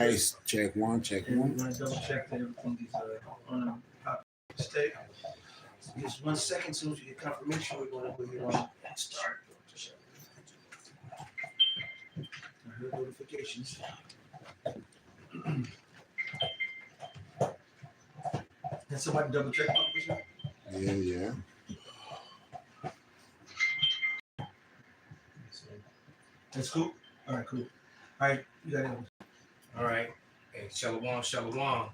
Nice. Check one, check And we're one. going to double check that everything is on a copy mistake. Just 1 second, soon as we get confirmation, we're going to go ahead and start. I heard notifications. Can somebody double check my Yeah, yeah. That's cool. All right, cool. All right, you got it. All right. Hey, Shalom, Shalom.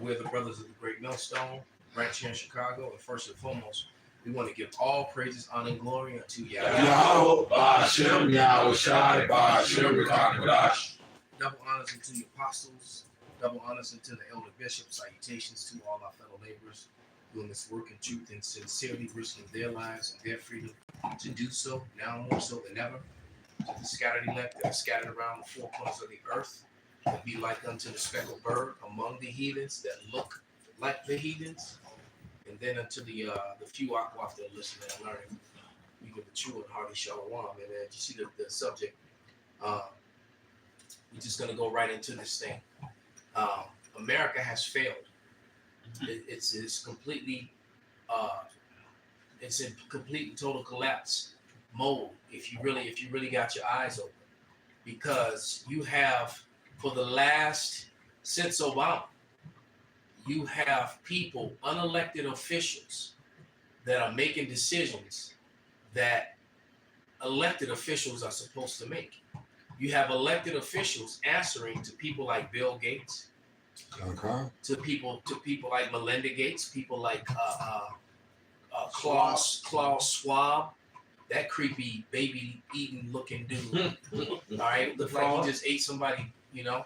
We're the brothers of the Great Millstone, right here in Chicago. And first and foremost, we want to give all praises, honor, and glory unto Yahweh. Yahweh, Ba'Shem, Yahweh, Shai, Ba'Shem, Rekakadash. Double honors unto the apostles, double honors unto the elder bishops, salutations to all our fellow laborers doing this work in truth and sincerely risking their lives and their freedom to do so, now more so than ever. To the scattered elect that are scattered around the four corners of the earth, and be like unto the speckled bird among the heathens that look like the heathens. And then unto the few Aquaf that are listening and learning, we give a true and hearty shalom. And you see the subject. We're just going to go right into this thing. America has failed. It's completely, it's in complete and total collapse mode. If you really got your eyes open, because you have, for the last, since Obama, you have people, unelected officials, that are making decisions that elected officials are supposed to make. You have elected officials answering to people like Bill Gates, to people like Melinda Gates, people like Klaus Schwab, that creepy baby eating looking dude. All right, look like he just ate somebody, you know.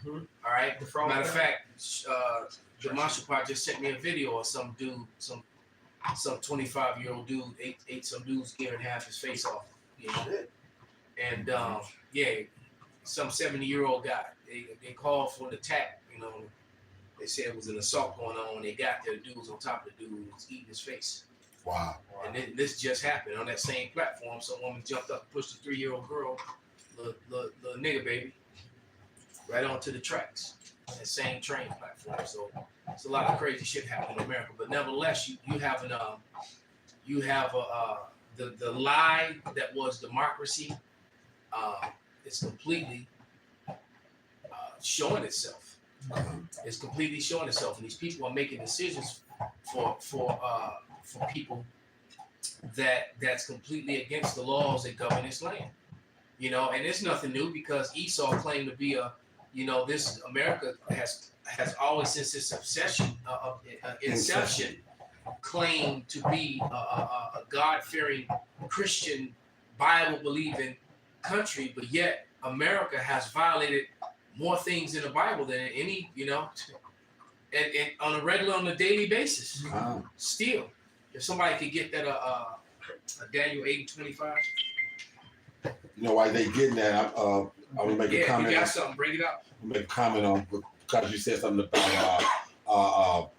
All right. Matter of fact, Jamashapar just sent me a video of some dude, some 25-year-old dude ate some dude's ear and half his face off, you know. And yeah, some 70-year-old guy. They called for an attack, you know. They said it was an assault going on. When they got there, the dude was on top of the dude and was eating his face. Wow. And then this just happened on that same platform. Some woman jumped up and pushed a 3-year-old girl, the nigger baby, right onto the tracks on that same train platform. So it's a lot of crazy shit happening in America. But nevertheless, you have the lie that was democracy. It's completely showing itself. It's completely showing itself, and these people are making decisions for people that's completely against the laws that govern this land. You know, and it's nothing new, because Esau claimed to be this America has always, since its inception, claimed to be a God-fearing Christian, Bible-believing country, but yet America has violated more things in the Bible than any, you know, and on a daily basis. Still, if somebody could get that a Daniel 8:25. You know why they getting that? I will make a comment. You got something, bring it up. I'll make a comment on, because you said something about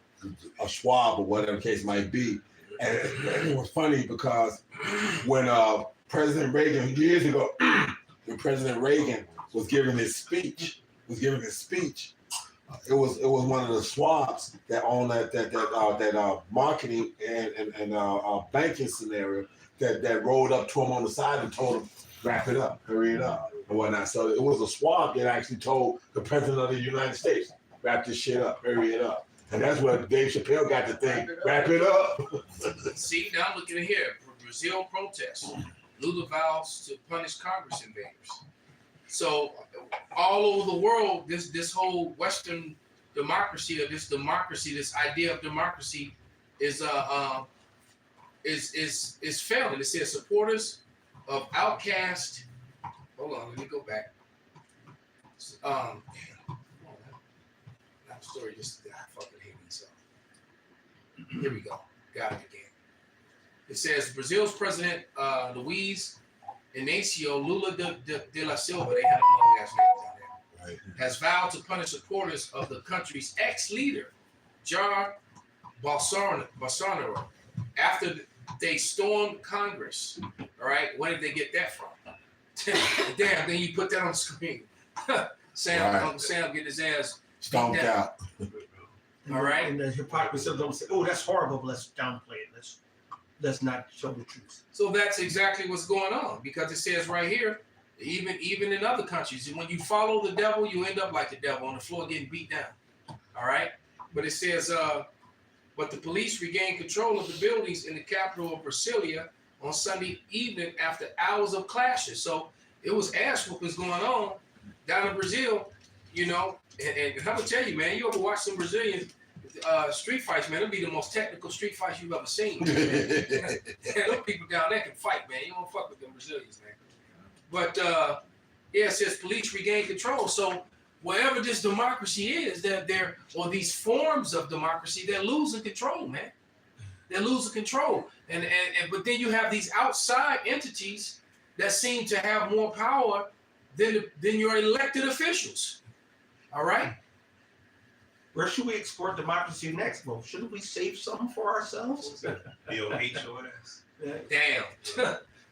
a Schwab or whatever the case might be. And it was funny because when President Reagan, years ago, when President Reagan was giving his speech, it was one of the Schwabs that owned that marketing and banking scenario that rolled up to him on the side and told him, wrap it up, hurry it up, and whatnot. So it was a Schwab that actually told the President of the United States, wrap this shit up, hurry it up. And that's what Dave Chappelle got to think, wrap it up. See, now look at here. Brazil protests. Lula vows to punish Congress invaders. So all over the world, this whole Western democracy, or this idea of democracy is failing. It says supporters of outcast. Hold on, let me go back. That story just, I fucking hate myself. Here we go. Got it again. It says Brazil's president, Luiz Inácio Lula de la Silva, they had a long ass name down there, right, has vowed to punish supporters of the country's ex-leader, Jair Bolsonaro, after they stormed Congress. All right, where did they get that from? Damn, then you put that on the screen. Uncle Sam get his ass stomped out. All right. And the hypocrisy of them say, "Oh, that's horrible, but let's downplay it. Let's not show the truth." So that's exactly what's going on, because it says right here, even in other countries, when you follow the devil, you end up like the devil on the floor getting beat down. All right. But it says, but the police regained control of the buildings in the capital of Brasilia on Sunday evening after hours of clashes. So it was ass whoopings going on down in Brazil, and I'm gonna tell you, man, you ever watch some Brazilian street fights, man? It'll be the most technical street fights you've ever seen. Those people down there can fight, man. You don't fuck with them Brazilians, man. But it says police regained control. So wherever this democracy is, or these forms of democracy, they're losing control, man. They're losing control. But then you have these outside entities that seem to have more power than your elected officials. All right? Where should we export democracy next, bro? Shouldn't we save something for ourselves? BOHOS. Damn.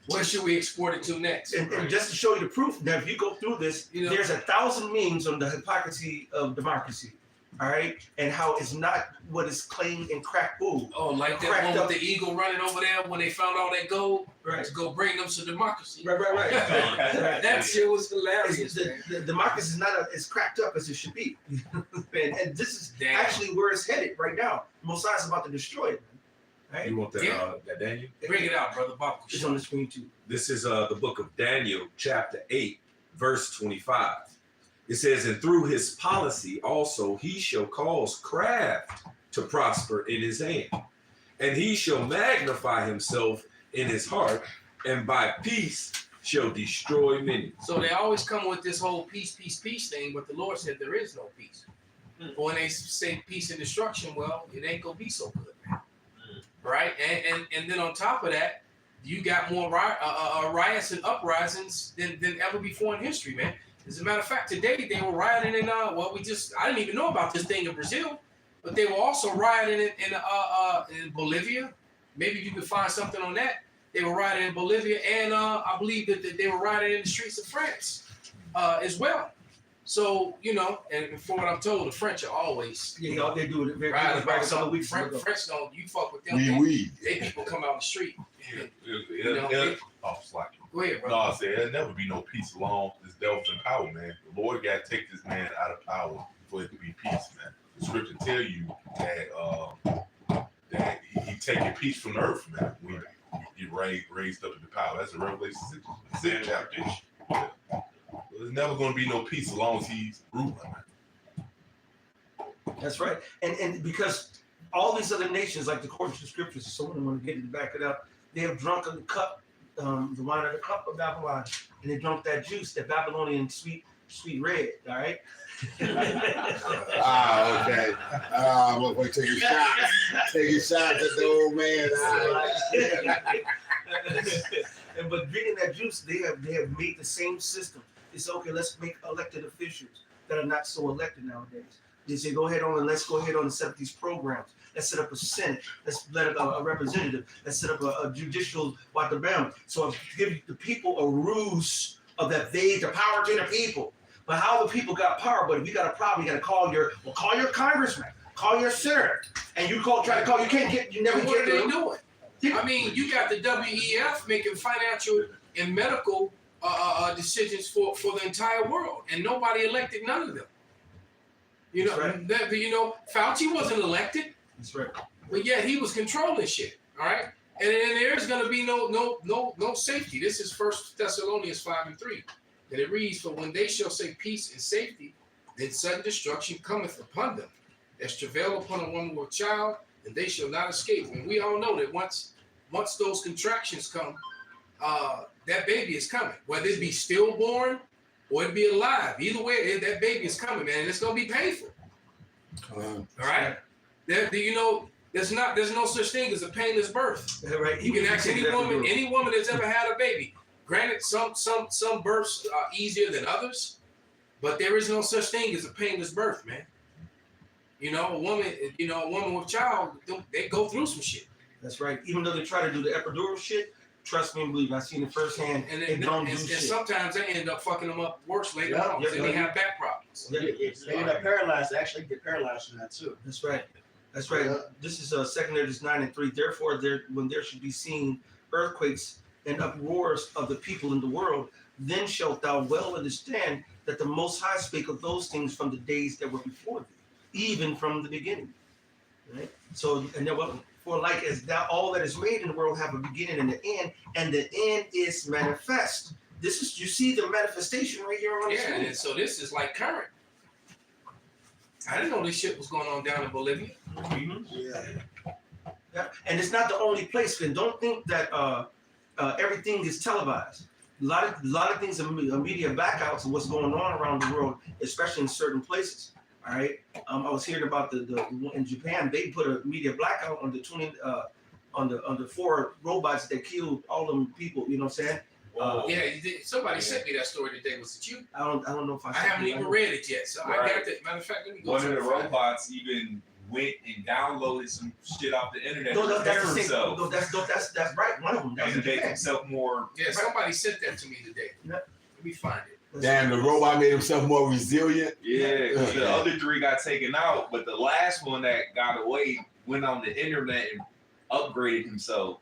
Where should we export it to next? And just to show you the proof, now if you go through this, there's 1,000 memes on the hypocrisy of democracy. All right, and how it's not what is claimed in crack food. Oh, like that one with the eagle running over there when they found all that gold, right? To go bring them some democracy. Right. That shit was hilarious. The democracy is not as cracked up as it should be, and this is actually where it's headed right now. Mosiah is about to destroy it. Right? You want that Daniel? Bring it out, brother. Bob. It's on the screen too. This is the book of Daniel, chapter 8, verse 25. It says, and through his policy also he shall cause craft to prosper in his hand, and he shall magnify himself in his heart, and by peace shall destroy many. So they always come with this whole peace thing, but the Lord said there is no peace. But when they say peace and destruction, well, it ain't gonna be so good, man. Right? And then on top of that, you got more riots and uprisings than ever before in history, man. As a matter of fact, today they were rioting in I didn't even know about this thing in Brazil, but they were also rioting in Bolivia. Maybe you could find something on that. They were rioting in Bolivia, and I believe that they were rioting in the streets of France as well. So, and from what I'm told, the French are always they do it very right about a couple weeks French don't, you fuck with them. They people come out the street. Slack. Go ahead, bro. No, I said there'll never be no peace along this devil's in power, man. The Lord got to take this man out of power for it to be peace, man. The scripture tell you that he taking peace from the earth, man. When you raised up to the power. That's a Revelation 6 chapter. Yeah. There's never going to be no peace as long as he's ruling, man. That's right. And because all these other nations, like according to the scriptures, someone want to get it to back it up, they have drunk of the cup, the wine of the cup of Babylon, and they drunk that juice, that Babylonian sweet red, all right? Okay. Wait, take a shot. Take a shot at the old man. But drinking that juice, they have made the same system. It's okay, let's make elected officials that are not so elected nowadays. They say, let's go ahead on and set up these programs. Let's set up a Senate. Let's let a representative. Let's set up a judicial Watabam. So give the people a ruse of that the power to the people. But how the people got power? But if you got a problem, you got to call your congressman, call your senator, and you try to call. You never get. What are they doing? I mean, you got the WEF making financial and medical decisions for the entire world, and nobody elected none of them. Right. Fauci wasn't elected. That's right. But yet he was controlling shit. All right. And there's gonna be no safety. This is 1 Thessalonians 5:3. And it reads, for when they shall say peace and safety, then sudden destruction cometh upon them, as travail upon a woman with a child, and they shall not escape. And we all know that once those contractions come, that baby is coming. Whether it be stillborn or it be alive, either way, that baby is coming, man. And it's gonna be painful. All right. There's no such thing as a painless birth. Right. You can ask any woman that's ever had a baby. Granted, some births are easier than others, but there is no such thing as a painless birth, man. A woman with a child, they go through some shit. That's right. Even though they try to do the epidural shit, trust me and believe. I've seen it firsthand. And, They don't do and shit. sometimes they end up fucking them up worse later Yeah, on. yeah, Then they yeah. have back problems. Yeah, They end up paralyzed. They actually get paralyzed from that too. that's right. That's right. Yeah. This is 2 Edges 9:3. Therefore, when there should be seen earthquakes and uproars of the people in the world, then shalt thou well understand that the Most High spake of those things from the days that were before thee, even from the beginning. Right. So, and there was, for like as thou all that is made in the world have a beginning and an end, and the end is manifest. This is, you see the manifestation right here on the Yeah, screen. and so this is like current. I didn't know this shit was going on down in Bolivia. Mhm. Yeah. Yeah. And it's not the only place. And don't think that everything is televised. A lot of things are media blackouts of what's going on around the world, especially in certain places. All right. I was hearing about the in Japan, they put a media blackout on on the 4 robots that killed all them people. You know what I'm saying? Yeah, you did. Somebody sent me that story today. Was it you? I don't know if I haven't even read it yet. So I Right. got that. Matter of fact, let me go. One to of the it. robots even went and downloaded some shit off the internet No, to that's repair the same. himself No, that's right. One of them. That's and to make Japan. himself more. Yeah, somebody sent that to me today. Yeah. Let me find it. Damn, the robot made himself more resilient. Yeah, 'cause the Yeah. other 3 got taken out, but the last one that got away went on the internet and upgraded himself.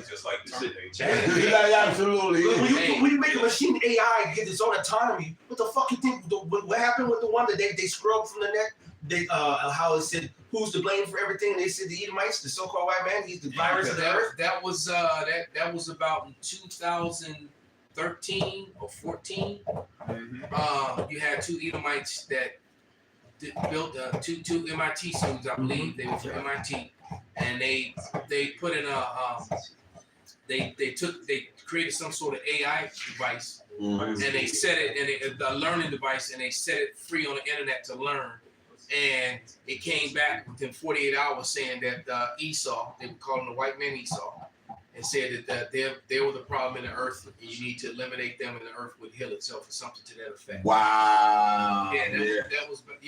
Just like the shit they changed. Yeah, absolutely. When you make a machine AI get its own autonomy, what the fuck you think? What happened with the one that they scrubbed from the net? They how it said who's to blame for everything? And they said the Edomites, the so-called white man, he's the virus of the earth. That was about in 2013 or 14. You had 2 Edomites that built two MIT students, I believe. They were from MIT, and they put in they created some sort of AI device, and they set it a learning device, and they set it free on the internet to learn. And it came back within 48 hours saying that Esau, they would call him the white man Esau, and said that they were the problem in the earth, and you need to eliminate them, and the earth would heal itself, or something to that effect. Wow. Yeah, that was and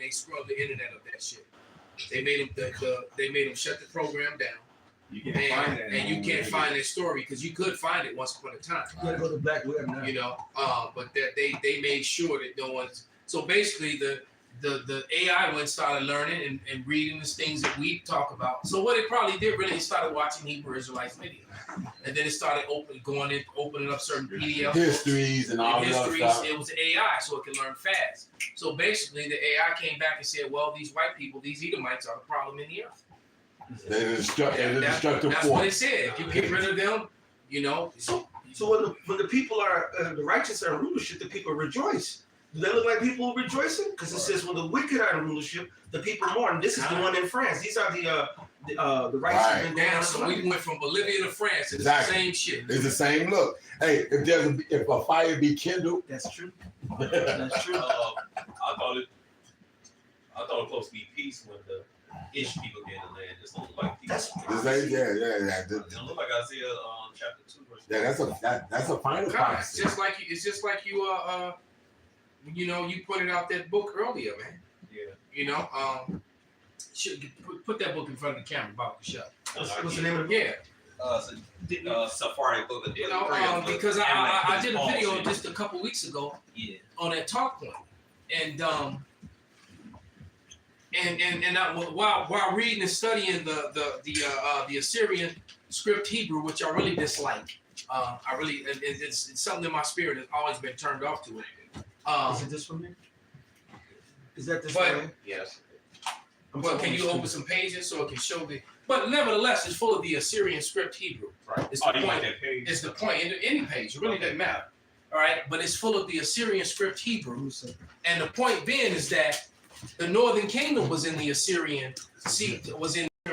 they scrubbed the internet of that shit. They made them shut the program down. You can't find that. And you can't find that story because you could find it once upon a time. You gotta go to Black Web now. You know, but that they made sure that no one's. So basically, the AI went started learning and reading the things that we talk about. So what it probably did really, it started watching Hebrew Israelites videos, and then it started opening up certain PDF Histories and all that histories. stuff. It was AI, so it can learn fast. So basically, the AI came back and said, "Well, these white people, these Edomites, are the problem in the earth." They're the destructive That's what force. it said. If you get rid of them, you know. So when the people are the righteous are in rulership, the people rejoice. Do they look like people rejoicing? Because it says when the wicked are in rulership, the people mourn. This is the one in France. These are the righteous. Right. And Damn, so we went from Bolivia to France. It's Exactly. the same shit. It's the same look. Hey, if a fire be kindled, That's true. That's true. I thought it was supposed to be peace when the Ish people get in the land. It don't look like peace. That's the same, yeah. It don't look like Isaiah chapter 2 verse. Yeah, that's a final God, it's prophecy. just like you you know, you put it out that book earlier, man. Yeah. You know, should put that book in front of the camera, Bob the Shop. what's the name of the book? Yeah, Safari book. you know, because I did a video just a couple weeks ago on that talk point, and while reading and studying the Assyrian script Hebrew, which I really dislike, it's something in my spirit has always been turned off to it. Is it this one here? Is that this But- one? Yes. Well, can you open some pages so it can show the? But nevertheless, it's full of the Assyrian script Hebrew. Right. It's Oh, the you like point. that page? It's the point. Any page, it really doesn't matter. All right, but it's full of the Assyrian script Hebrew, and the point being is that the northern kingdom was in the Assyrian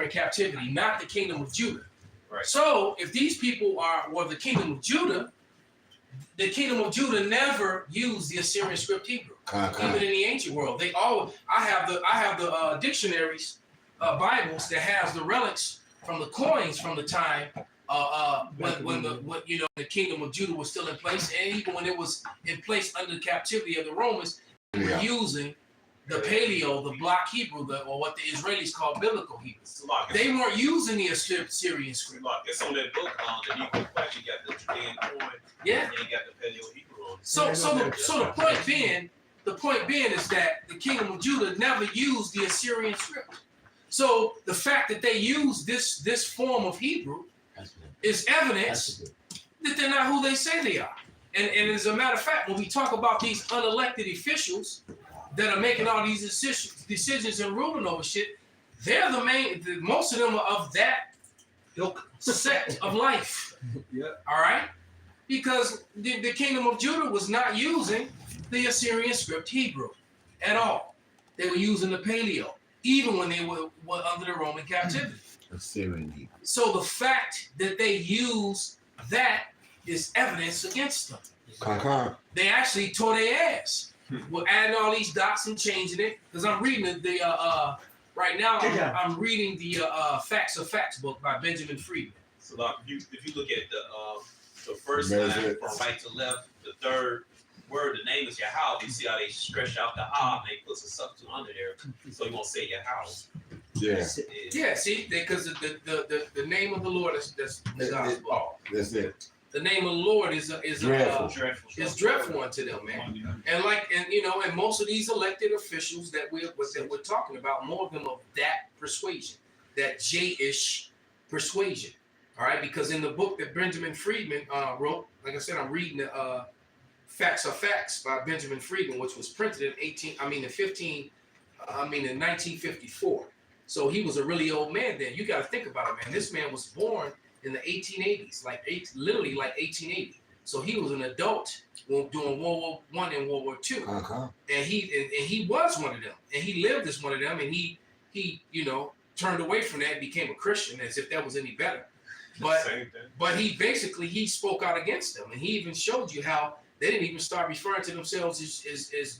captivity, not the kingdom of Judah. Right. So if these people were the kingdom of Judah, the kingdom of Judah never used the Assyrian script Hebrew. Even in the ancient world, I have the dictionaries, Bibles that has the relics from the coins from the time when the kingdom of Judah was still in place, and even when it was in place under the captivity of the Romans, they were using the Paleo, the Block Hebrew, or what the Israelis call Biblical Hebrew. Look, They weren't using the Assyrian script. look, it's on that book the Hebrew Flash. You got the Judean coin, Yeah. and you got the Paleo Hebrew on it. So the point being is that the kingdom of Judah never used the Assyrian script. So the fact that they use this form of Hebrew is evidence that they're not who they say they are. And as a matter of fact, when we talk about these unelected officials that are making all these decisions and ruling over shit, they're most of them are of that sect of life. Yeah. All right? Because the kingdom of Judah was not using the Assyrian script Hebrew at all. They were using the Paleo, even when they were under the Roman captivity. Assyrian Hebrew. So the fact that they use that is evidence against them. They actually tore their ass. We're adding all these dots and changing it. Because I'm reading right now, I'm reading the Facts of Facts book by Benjamin Friedman. So like, if you look at the first line from right to left, the third word, the name is Yahweh. You see how they stretch out the and they put a substitute under there, so you won't say Yahweh. Yeah. Yeah, see, because the name of the Lord is that's God's book. That's it. The name of the Lord is dreadful unto them, man. And most of these elected officials that we're talking about, more of them of that persuasion, that J-ish persuasion. All right, because in the book that Benjamin Friedman wrote, like I said, I'm reading the Facts of Facts by Benjamin Friedman, which was printed in 1954. So he was a really old man then. You got to think about it, man. This man was born in the 1880s, literally like 1880. So he was an adult during World War I and World War II. And he was one of them, and he lived as one of them, and he turned away from that and became a Christian, as if that was any better. But he spoke out against them, and he even showed you how they didn't even start referring to themselves as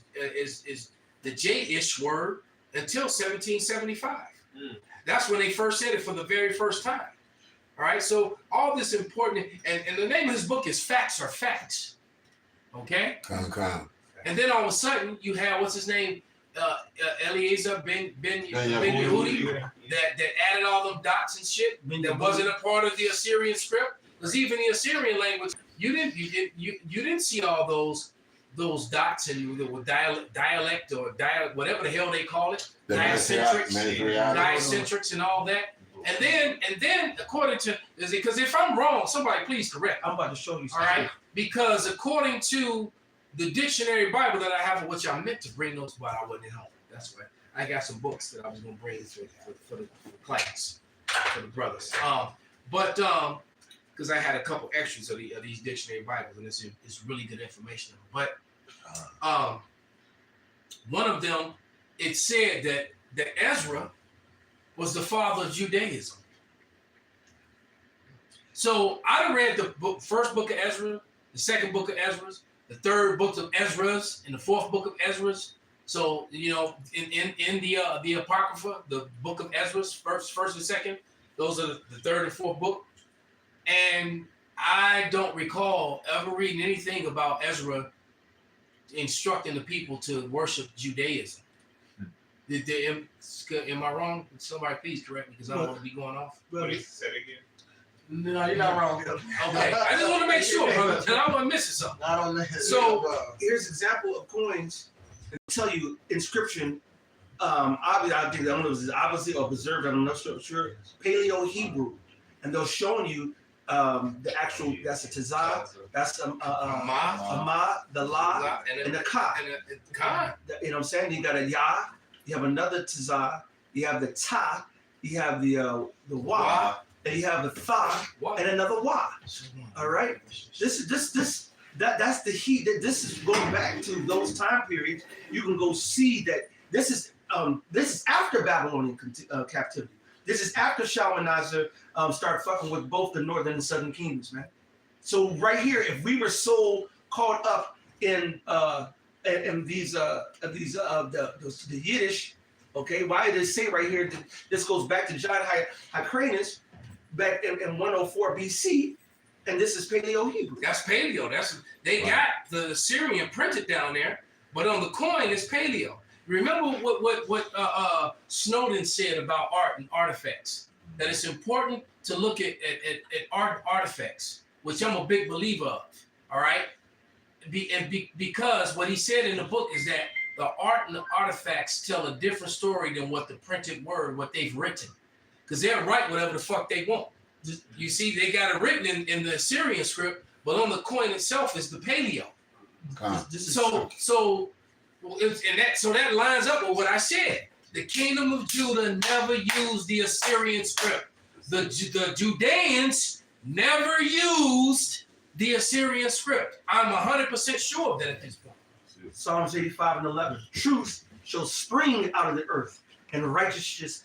the J-ish word until 1775. That's when they first said it for the very first time. All right, so all this important, and the name of his book is Facts Are Facts. Okay? And then all of a sudden, you have, what's his name? Eliezer Ben Yehudi, that added all them dots and shit that wasn't a part of the Assyrian script. Because even the Assyrian language, you didn't see all those dots and dialect or whatever the hell they call it, diacentrics and all that. And then according to, because if I'm wrong, somebody please correct. I'm about to show you something. All right, because according to the dictionary Bible that I have, which I meant to bring those, but I wasn't at home. That's right. I got some books that I was gonna bring for the class, for the brothers. Because I had a couple extras of these dictionary Bibles, and it's really good information. But one of them, it said that Ezra was the father of Judaism. So I read the first book of Ezra, the second book of Ezra, the third book of Ezra's, and the fourth book of Ezra's. So in the Apocrypha, the book of Ezra's, first and second, those are the third and fourth book. And I don't recall ever reading anything about Ezra instructing the people to worship Judaism. Am I wrong? Somebody please correct me, because I don't want to be going off. What he said again? No, you're not wrong. Okay, I just want to make sure, brother, because I don't want to miss something. I don't know. So here's an example of coins. I'll tell you inscription. Obviously, I don't know if it's obviously or preserved. I'm not sure. Paleo Hebrew, and they're showing you the actual. That's a Tazah. That's a Ma, the La, and the Ka. You know what I'm saying? You got a Ya. You have another Tazah. You have the Ta. You have the Wa. And you have the Tha and another Wa. All right. That's the heat. This is going back to those time periods. You can go see that this is after Babylonian captivity. This is after Shalmaneser started fucking with both the northern and southern kingdoms, man. So right here, if we were so caught up in these the Yiddish, okay, why did it say right here that this goes back to John Hyrcanus back in 104 BC, and this is Paleo Hebrew. That's Paleo. They got the Assyrian printed down there, but on the coin it's Paleo. Remember what Snowden said about art and artifacts. That it's important to look at art artifacts, which I'm a big believer of. All right, because what he said in the book is that the art and the artifacts tell a different story than what the printed word, what they've written, because they'll write whatever the fuck they want. You see, they got it written in the Assyrian script, but on the coin itself is the Paleo. So that lines up with what I said. The kingdom of Judah never used the Assyrian script. The Judeans never used the Assyrian script. I'm 100% sure of that at this point. Psalms 85:11. Truth shall spring out of the earth, and righteousness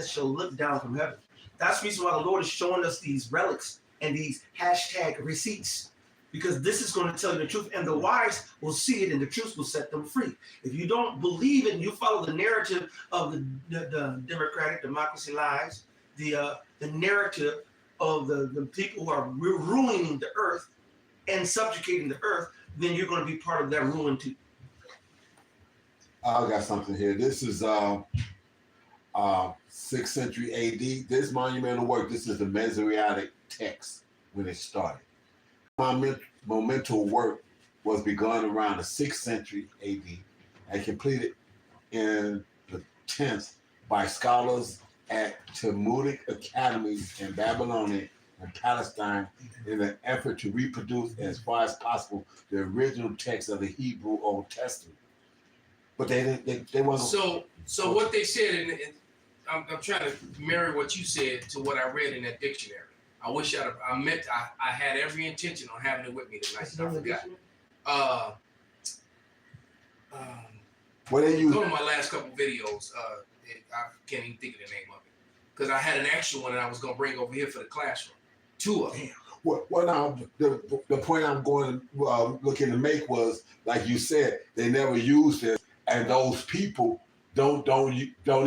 shall look down from heaven. That's the reason why the Lord is showing us these relics and these hashtag receipts, because this is going to tell you the truth, and the wise will see it, and the truth will set them free. If you don't believe it, and you follow the narrative of the democratic democracy lies, the narrative of the people who are ruining the earth and subjugating the earth, then you're going to be part of that ruin too. I got something here. This is 6th century AD. This monumental work, this is the Masoretic text when it started. Monumental work was begun around the 6th century AD and completed in the 10th by scholars at Talmudic academies in Babylon and Palestine in an effort to reproduce as far as possible the original text of the Hebrew Old Testament. But they wasn't. So what they said, and I'm trying to marry what you said to what I read in that dictionary. I wish I had every intention on having it with me tonight. I forgot. What they use? Go to my last couple videos. I can't even think of the name of it because I had an extra one that I was gonna bring over here for the classroom. 2 of them. Well, now the point I'm going looking to make was, like you said, they never used it, and those people don't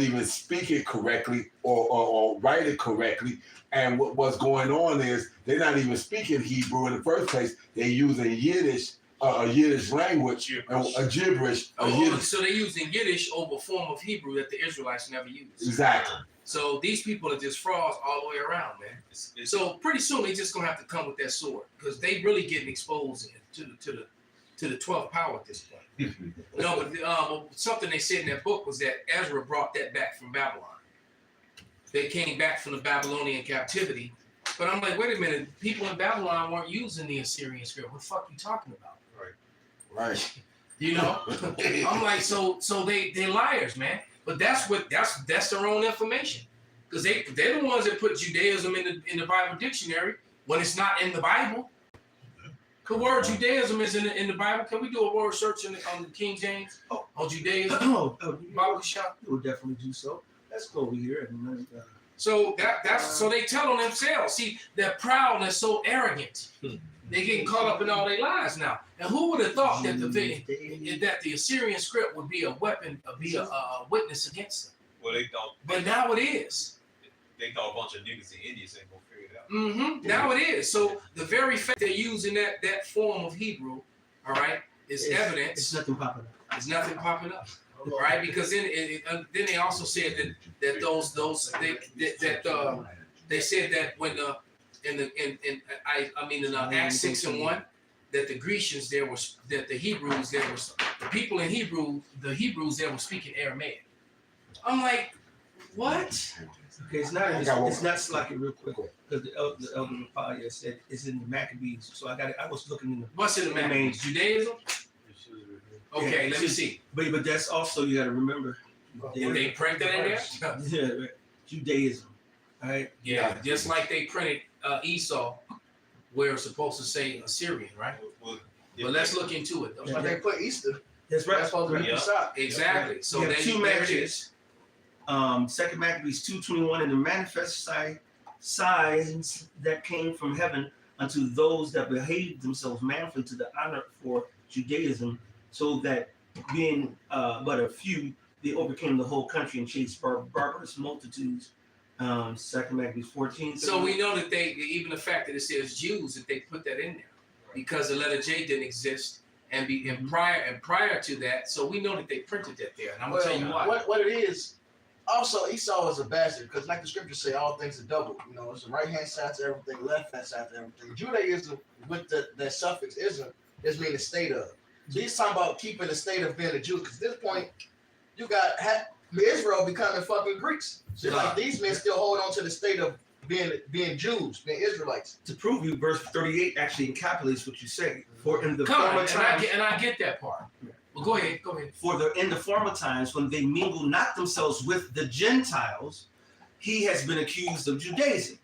even speak it correctly or write it correctly. And what's going on is they're not even speaking Hebrew in the first place. They're using Yiddish, a Yiddish language, a gibberish. So they're using Yiddish over a form of Hebrew that the Israelites never used. Exactly. So these people are just frauds all the way around, man. So pretty soon they just gonna have to come with that sword because they really getting exposed to the 12th power at this point. No, but something they said in that book was that Ezra brought that back from Babylon. They came back from the Babylonian captivity, but I'm like, wait a minute, people in Babylon weren't using the Assyrian script. What the fuck are you talking about? Right. You know, I'm like, so they liars, man. But that's their own information, because they're the ones that put Judaism in the Bible dictionary when it's not in the Bible. The word Judaism is in the Bible. Can we do a word search on the King James on Judaism? Bible shop. We'll definitely do so. Let's go over here and. So so they tell on themselves. See, they're proud and they're so arrogant. They're getting caught up in all their lies now. And who would have thought that the Assyrian script would be a weapon, be a witness against them? Well, they don't. But now it is. They thought a bunch of niggas and Indians ain't gonna figure it out. Mm-hmm. Now it is. So the very fact they're using that form of Hebrew, all right, is evidence. It's nothing popping up. There's nothing popping up. All right, because then they also said that they said that when in Acts 6:1 that the Grecians there was that the Hebrews there was the people in the Hebrews there were speaking Aramaic. I'm like, what? Okay, it's not slacking real quick because the elder Raphael said it's in the Maccabees. So I was looking in the. What's in the Maccabees? Judaism? Okay, let me see. But that's also, you got to remember. They print that in there? Yeah, right. Judaism. All right. Yeah, just like they printed Esau, where it's supposed to say Assyrian, right? Well, But let's look into it. But they put Easter. That's right. That's supposed to be Yeah. Pesach. Exactly. So You have there 2 you there it Maccabees. is. 2 Maccabees 2:21, and the manifest signs that came from heaven unto those that behaved themselves manfully to the honor for Judaism, so that being but a few, they overcame the whole country and chased barbarous multitudes. 2 Maccabees 14. So we know that even the fact that it says Jews, that they put that in there because the letter J didn't exist and prior to that, so we know that they printed that there, and I'm gonna tell you why. What it is. Also, Esau is a bastard because, like the scriptures say, all things are double. You know, it's the right hand side to everything, left hand side to everything. Judaism, with the suffix ism, just mean the state of. So he's talking about keeping the state of being a Jew. Because at this point, you got Israel becoming fucking Greeks. So like these men still hold on to the state of being Jews, being Israelites. To prove you, verse 38 actually encapsulates what you say. For in the Come on, former times, and I get that part. Well, go ahead. in the former times when they mingle not themselves with the Gentiles, he has been accused of Judaism,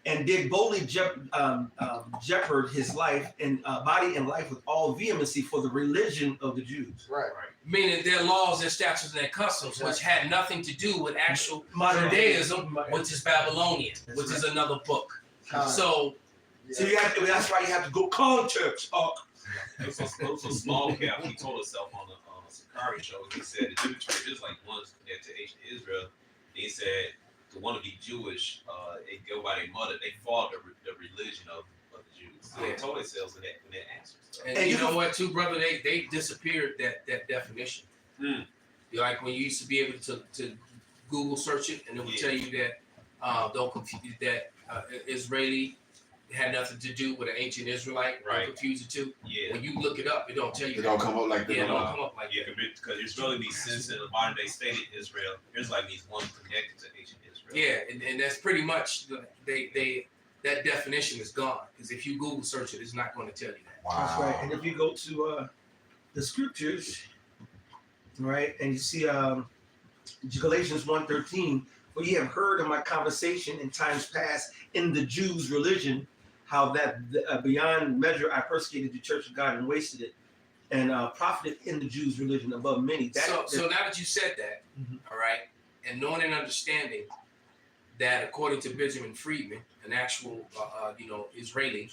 and did boldly jeopard his life and body and life with all vehemency for the religion of the Jews. Right. Meaning their laws, their statutes, and their customs, which had nothing to do with actual Judaism, which is Babylonian, which is another book. So you have to, that's why you have to go context. It was a small cap. He told himself on the Sakari show. He said the Jew church is like ones connected to ancient Israel. He said to want to be Jewish, they go by their mother. They follow the religion of the Jews. So they told themselves in that answer. So. And you know what, too, brother? They disappeared that definition. Like when you used to be able to Google search it, and it would tell you that don't confuse that Israeli had nothing to do with an ancient Israelite. Right. Don't confuse it too. Yeah. When you look it up, it don't tell you. It don't come up like that. Yeah, it don't come up like that. Because Israeli means since in the modern day state of Israel, Israelite means one connected to ancient Israel. Yeah, and that's pretty much that definition is gone, because if you Google search it, it's not going to tell you that. Wow. That's right. And if you go to the scriptures, right, and you see Galatians 1:13, for ye have heard of my conversation in times past in the Jews' religion, how that beyond measure I persecuted the church of God and wasted it, and profited in the Jews' religion above many. So now that you said that, all right, and knowing and understanding that according to Benjamin Friedman, an actual Israeli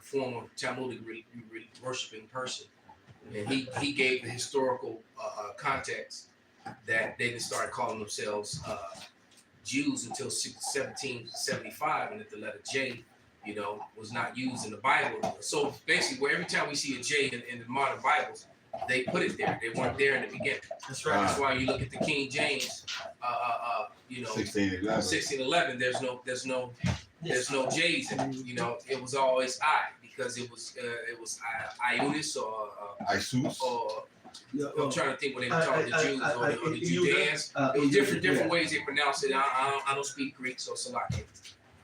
former Talmudic worshiping person, and he gave the historical context that they didn't start calling themselves Jews until 1775, and that the letter J, was not used in the Bible. So basically, where every time we see a J in the modern Bibles, they put it there. They weren't there in the beginning. That's right. That's why you look at the King James, 1611. There's no J's in it. It was always I, because it was Iunis or Isus. or I'm trying to think when they were talking to Jews or the Judeans. It was different ways they pronounce it. I don't speak Greek, so Salaki.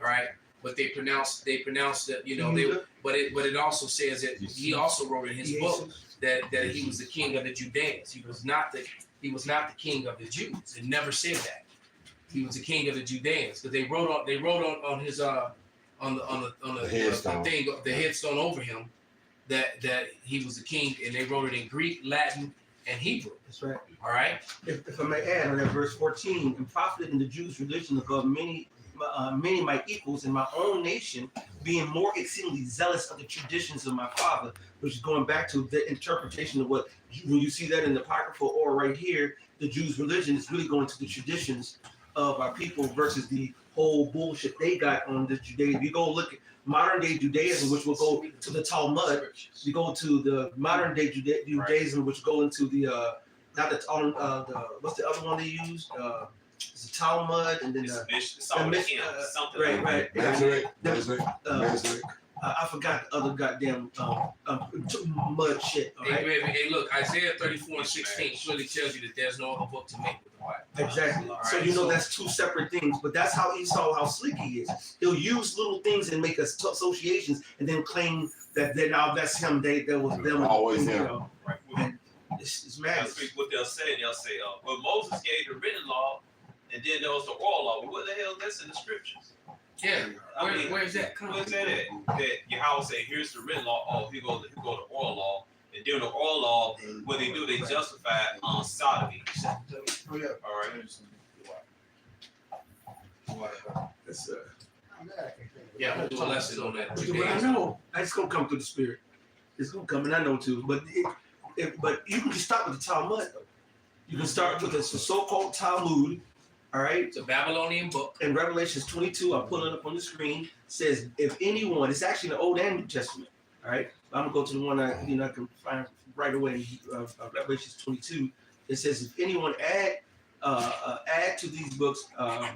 All right, but they pronounce it. But it also says that he also wrote in his book that he was the king of the Judeans. He was not the king of the Jews. It never said that. He was the king of the Judeans, because they wrote on his on the headstone. The headstone over him that he was the king, and they wrote it in Greek, Latin, and Hebrew. That's right. All right. If I may add on that verse 14, and profited in the Jews' religion above many my equals in my own nation, being more exceedingly zealous of the traditions of my father, which is going back to the interpretation of what, when you see that in the apocryphal or right here, the Jews' religion is really going to the traditions of our people versus the whole bullshit they got on the Judaism. You go look at modern day Judaism, which will go to the Talmud. You go to the modern day Judaism, which go into the what's the other one they used? It's the Talmud, and then I forgot the other goddamn mud shit. Right? Hey, look, Isaiah 34:16 clearly tells you that there's no other book to make with the Bible. Exactly. So that's two separate things, but that's how Esau, how slick he is. He'll use little things and make us associations, and then claim that that's him. That was them. Always him. And it's mad. What they'll say, well, Moses gave the written law, and then there was the oral law. Well, what the hell is this in the scriptures? Yeah, where's that coming? Where's that at? That Yahweh say, here's the written law. Oh, here go the oral law. And during the oral law, what they do, they justify sodomy. Oh yeah. All right. Yeah, we'll do a lesson on that. I know. It's gonna come through the spirit. It's gonna come, and I know too. But but you can just start with the Talmud. You can start with the so-called Talmud. All right. It's a Babylonian book. In Revelations 22, I'll pull it up on the screen, says, if anyone, it's actually in the Old and New Testament, All right, I'm gonna go to the one I can find right away. Revelation 22. It says, if anyone add to these books or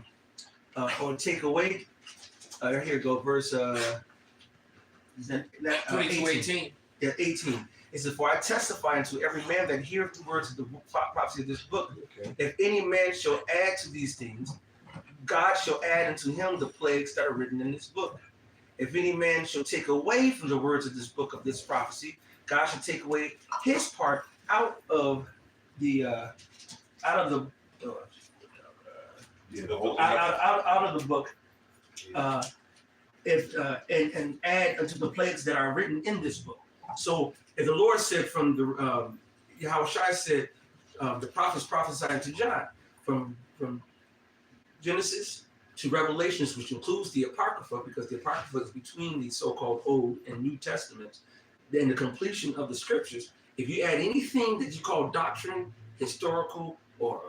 take away, here go verse 22:18. Yeah, 18. It says, for I testify unto every man that heareth the words of the prophecy of this book. Okay. If any man shall add to these things, God shall add unto him the plagues that are written in this book. If any man shall take away from the words of this book of this prophecy, God shall take away his part out of the out of the book, and add unto the plagues that are written in this book. So if the Lord said from the Yahushua said the prophets prophesied to John from Genesis to Revelations, which includes the Apocrypha, because the Apocrypha is between the so-called Old and New Testaments, then the completion of the scriptures. If you add anything that you call doctrine, historical, or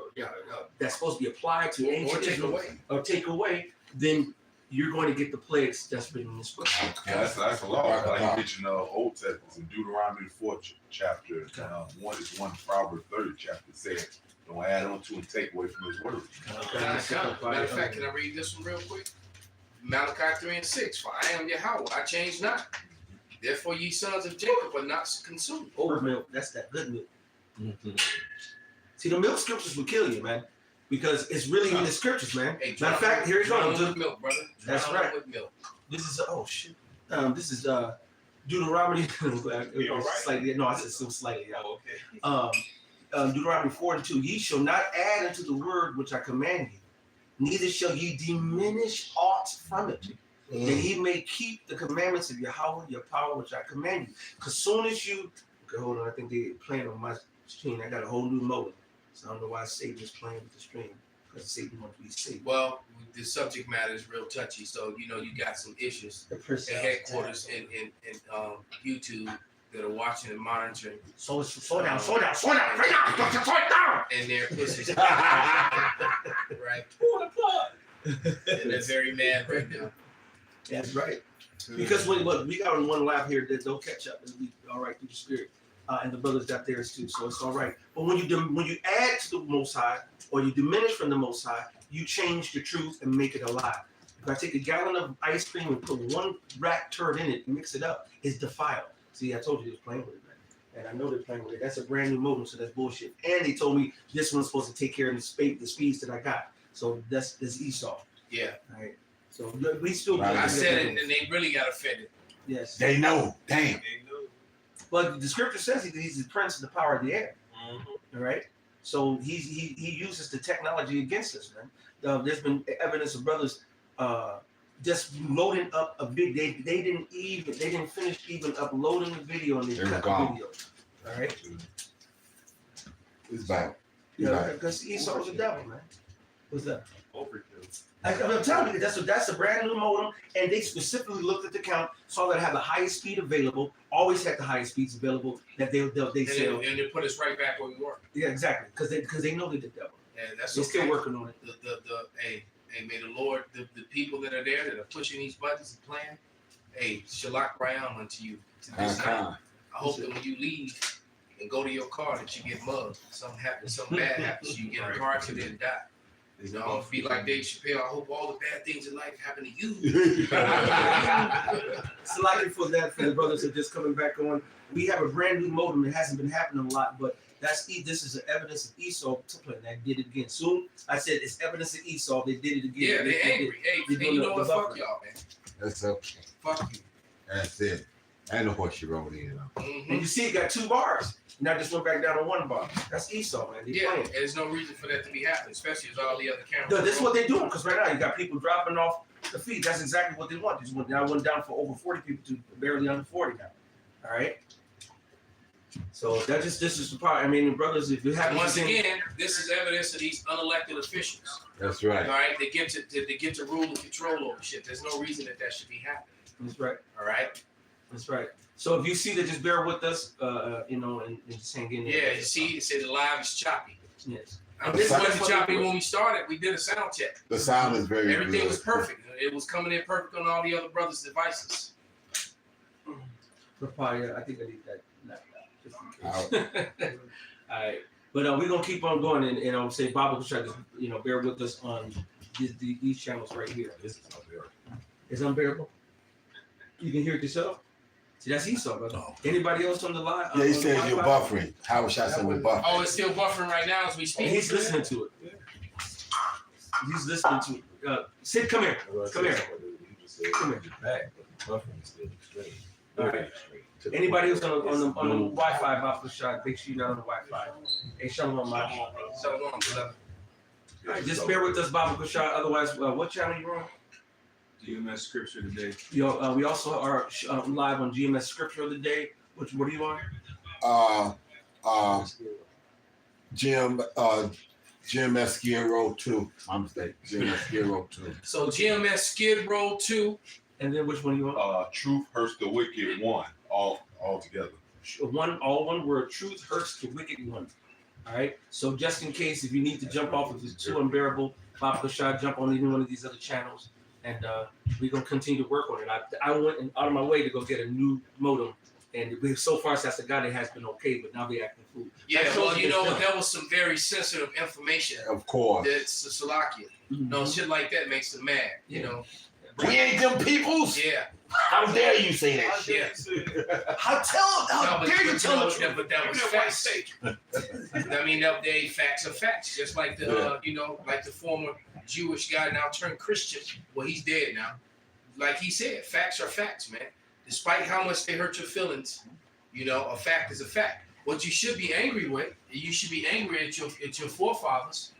that's supposed to be applied to ancient Israel, or take away, then you're going to get the plagues that's written in this book. Yeah, that's a lot. Like you mentioned, Old Testament in Deuteronomy 4th chapter, 1 is 1 Proverbs 30 chapter says, don't add on to and take away from his word. Matter of fact, can I read this one real quick? Malachi 3:6. For I am Yahweh, I change not. Therefore, ye sons of Jacob are not consumed. Old milk, that's that good milk. Mm-hmm. See, the milk scriptures will kill you, man, because it's really in the scriptures, man. Hey, matter of fact, here it goes. With milk, brother. That's right. With milk. This is this is Deuteronomy. Slightly, no, I said so slightly. okay. Deuteronomy 4:2. Ye shall not add unto the word which I command you, neither shall ye diminish aught from it, that ye may keep the commandments of Yahweh, your power, which I command you. Because soon as you, okay, hold on, I think they're playing on my screen. I got a whole new modem, so I don't know why Satan is playing with the stream, because Satan wants to be Satan. Well, the subject matter is real touchy, so you got some issues at headquarters in YouTube that are watching and monitoring. Slow down. And their pussies. Right? And they're very mad right now. That's right. Because when we got on one live here, that they'll catch up and be all right through the spirit, and the brothers got theirs too, so it's all right. But when you add to the Most High or you diminish from the Most High, you change the truth and make it a lie. If I take a gallon of ice cream and put one rat turd in it and mix it up, it's defiled. See, I told you they was playing with it, man. And I know they're playing with it. That's a brand new modem, so that's bullshit. And they told me this one's supposed to take care of the speeds that I got. So that's Esau. Yeah. All right. So we still. I said it, and they really got offended. Yes. They know. Damn. But the scripture says he's the prince of the power of the air. Mm-hmm. All right. So he uses the technology against us, man. There's been evidence of brothers just loading up a big. They didn't finish even uploading the video, and they cut the video. All right. It's back. Yeah, because Esau's the devil, man. What's that? Overkill. I'm telling you, that's a brand new modem, and they specifically looked at the count, saw that it had the highest speed available, always had the highest speeds available that they sell. And they put us right back where we were. Yeah, exactly, because they know they're the devil. And that's They're okay. still working on it. Hey, may the Lord, the people that are there that are pushing these buttons and playing, hey, shalak rayam unto you to this night. I hope that when you leave and go to your car that you get mugged, something bad happens, you get in a car accident and die. You know, be like Dave Chappelle. I hope all the bad things in life happen to you. So like for the brothers that are just coming back on, we have a brand new modem. It hasn't been happening a lot, but this is an evidence of Esau. That did it again. Soon I said it's evidence of Esau. They did it again. Yeah, they're angry. Hey, you know what? Fuck y'all, man. That's okay. Fuck you. That's it. I know what you wrote in. And you see, it got 2 bars. Now just went back down to 1 bar. That's Esau, man. Yeah, and there's no reason for that to be happening, especially as all the other cameras. No, this is what they're doing, because right now you got people dropping off the feed. That's exactly what they want. This went down for over 40 people to barely under 40 now. All right. So this is the part. I mean, brothers, if you have once again, this is evidence of these unelected officials. That's right. All right, they get to rule and control over shit. There's no reason that should be happening. That's right. All right. That's right. So if you see that, just bear with us, and just hang in there. Yeah, you see, it said the live is choppy. Yes. This wasn't choppy when we started. We did a sound check. The sound is very Everything good. was perfect. It was coming in perfect on all the other brothers' devices. papaya. I think I need that laptop. Just in case. All right. But we're gonna keep on going, and I'm saying Bible Shot, bear with us on these channels right here. This is unbearable. It's unbearable. You can hear it yourself. See, that's Esau, brother. Anybody else on the line? Yeah, he says you're buffering. Howard Shot said we're buffering. Oh, it's still buffering right now as we speak. He's listening to it. He's listening to it. Sid, come here. Come here. Come here. Back, but the buffering is still extreme. All right. Anybody else on the Wi-Fi, Bible Shot? Make sure you're not on the Wi-Fi. Hey, Shalom, Mike. Shalom, brother. All right, just bear with us, Bible Shot. Otherwise, what channel you on? GMS Scripture today. We also are live on GMS Scripture of the Day. What are you on? GMS Skid Row 2. My mistake. GMS Skid Row 2. So GMS Skid Row 2. And then which one you on? Truth hurts the wicked one. All together. All one word. Truth hurts the wicked one. All right. So just in case, if you need to jump off, if it's too unbearable, Bible Shot, jump on any one of these other channels, and we're gonna continue to work on it. I went out of my way to go get a new modem, and so far that's the guy that has been okay, but now they acting fool. Yeah, well, that was some very sensitive information. Of course. That's the Salakia. No shit like that makes them mad. You know. We ain't them peoples. Yeah. How dare you say that? Yeah. How dare you tell the truth? But that was facts. I mean, facts are facts. Just like like the former Jewish guy now turned Christian. Well, he's dead now. Like he said, facts are facts, man. Despite how much they hurt your feelings, a fact is a fact. What you should be angry with, you should be angry at your forefathers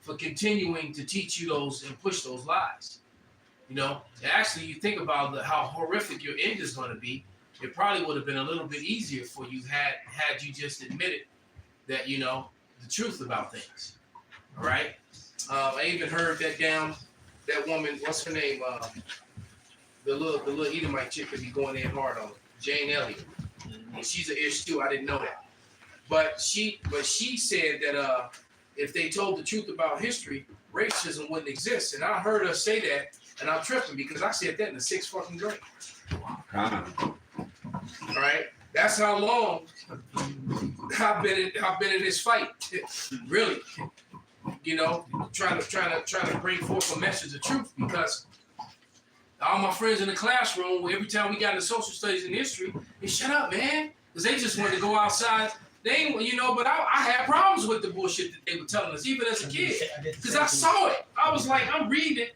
for continuing to teach you those and push those lies. Actually, you think about how horrific your end is going to be. It probably would have been a little bit easier for you had you just admitted that the truth about things. All right. I even heard that woman. What's her name? The little Edomite chick that be going in hard on Jane Elliott. And she's an ish too. I didn't know that. But she said that if they told the truth about history, racism wouldn't exist. And I heard her say that. And I'm tripping because I said that in the 6th fucking grade. All right, that's how long I've been in this fight. Really, trying to bring forth a message of truth because all my friends in the classroom, every time we got into social studies and history, they shut up, man, because they just wanted to go outside. They ain't, but I had problems with the bullshit that they were telling us, even as a kid, because I saw it. I was like, I'm reading it.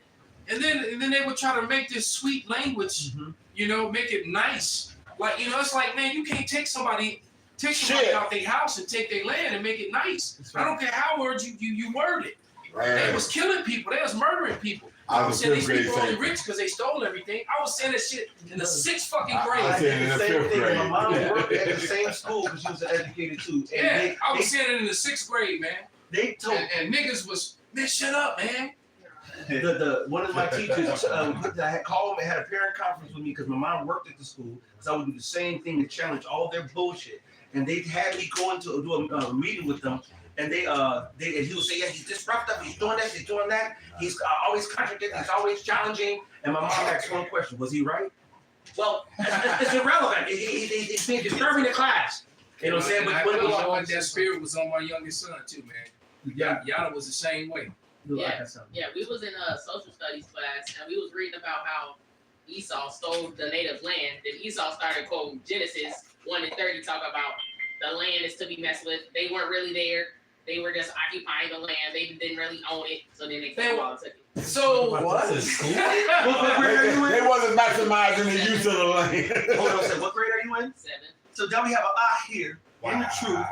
And then they would try to make this sweet language, make it nice. Like, it's like, man, you can't take somebody out their house and take their land and make it nice. I don't care how words you word it. Right. They was killing people. They was murdering people. I was saying these people are only rich because they stole everything. I was saying that shit in the 6th fucking grade. I said the same thing. My mom worked at the same school because she was an educator too. And I was saying it in the 6th grade, man. They told and niggas was, man, shut up, man. One of my teachers I had called and had a parent conference with me because my mom worked at the school, because I would do the same thing to challenge all their bullshit. And they had me going to do a meeting with them, and he would say, yeah, he's disruptive, he's doing this, he's doing that, he's always contradicting, he's always challenging. And my mom asked one question: was he right? Well, it's irrelevant. He's been disturbing the class. You know what I'm saying? But that spirit was on my youngest son too, man. Yada was the same way. Yeah, we was in a social studies class, and we was reading about how Esau stole the native land. Then Esau started quoting Genesis 1:30, talk about the land is to be messed with. They weren't really there. They were just occupying the land. They didn't really own it, so then they came out and took it. So what? What grade are you in? They wasn't maximizing the use of the land. Hold on a second. What grade are you in? 7. So now we have an here in the truth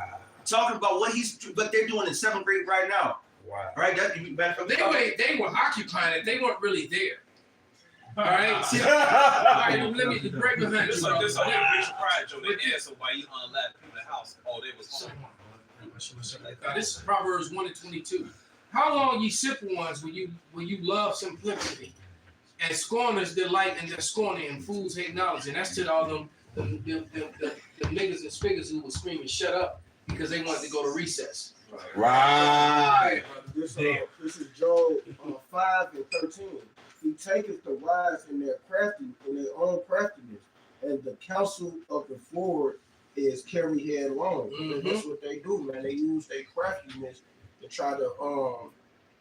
talking about what they're doing in 7th grade right now. Wow. All right, they were occupying it. They weren't really there. All right. See, all right. Let me break the thing. This like Rich Pride Joe. They answer why you unlocked people in the house. Oh, they was home. This is Proverbs 1:22. How long ye simple ones will you love simplicity, and scorners delight in their scorning, and fools hate knowledge. And that's to all them niggas and spiggers who was screaming shut up because they wanted to go to recess. Right. This is Job 5:13. He taketh the wise in their own craftiness, And the counsel of the forward is carry headlong. Mhm. That's what they do, man. They use their craftiness to try to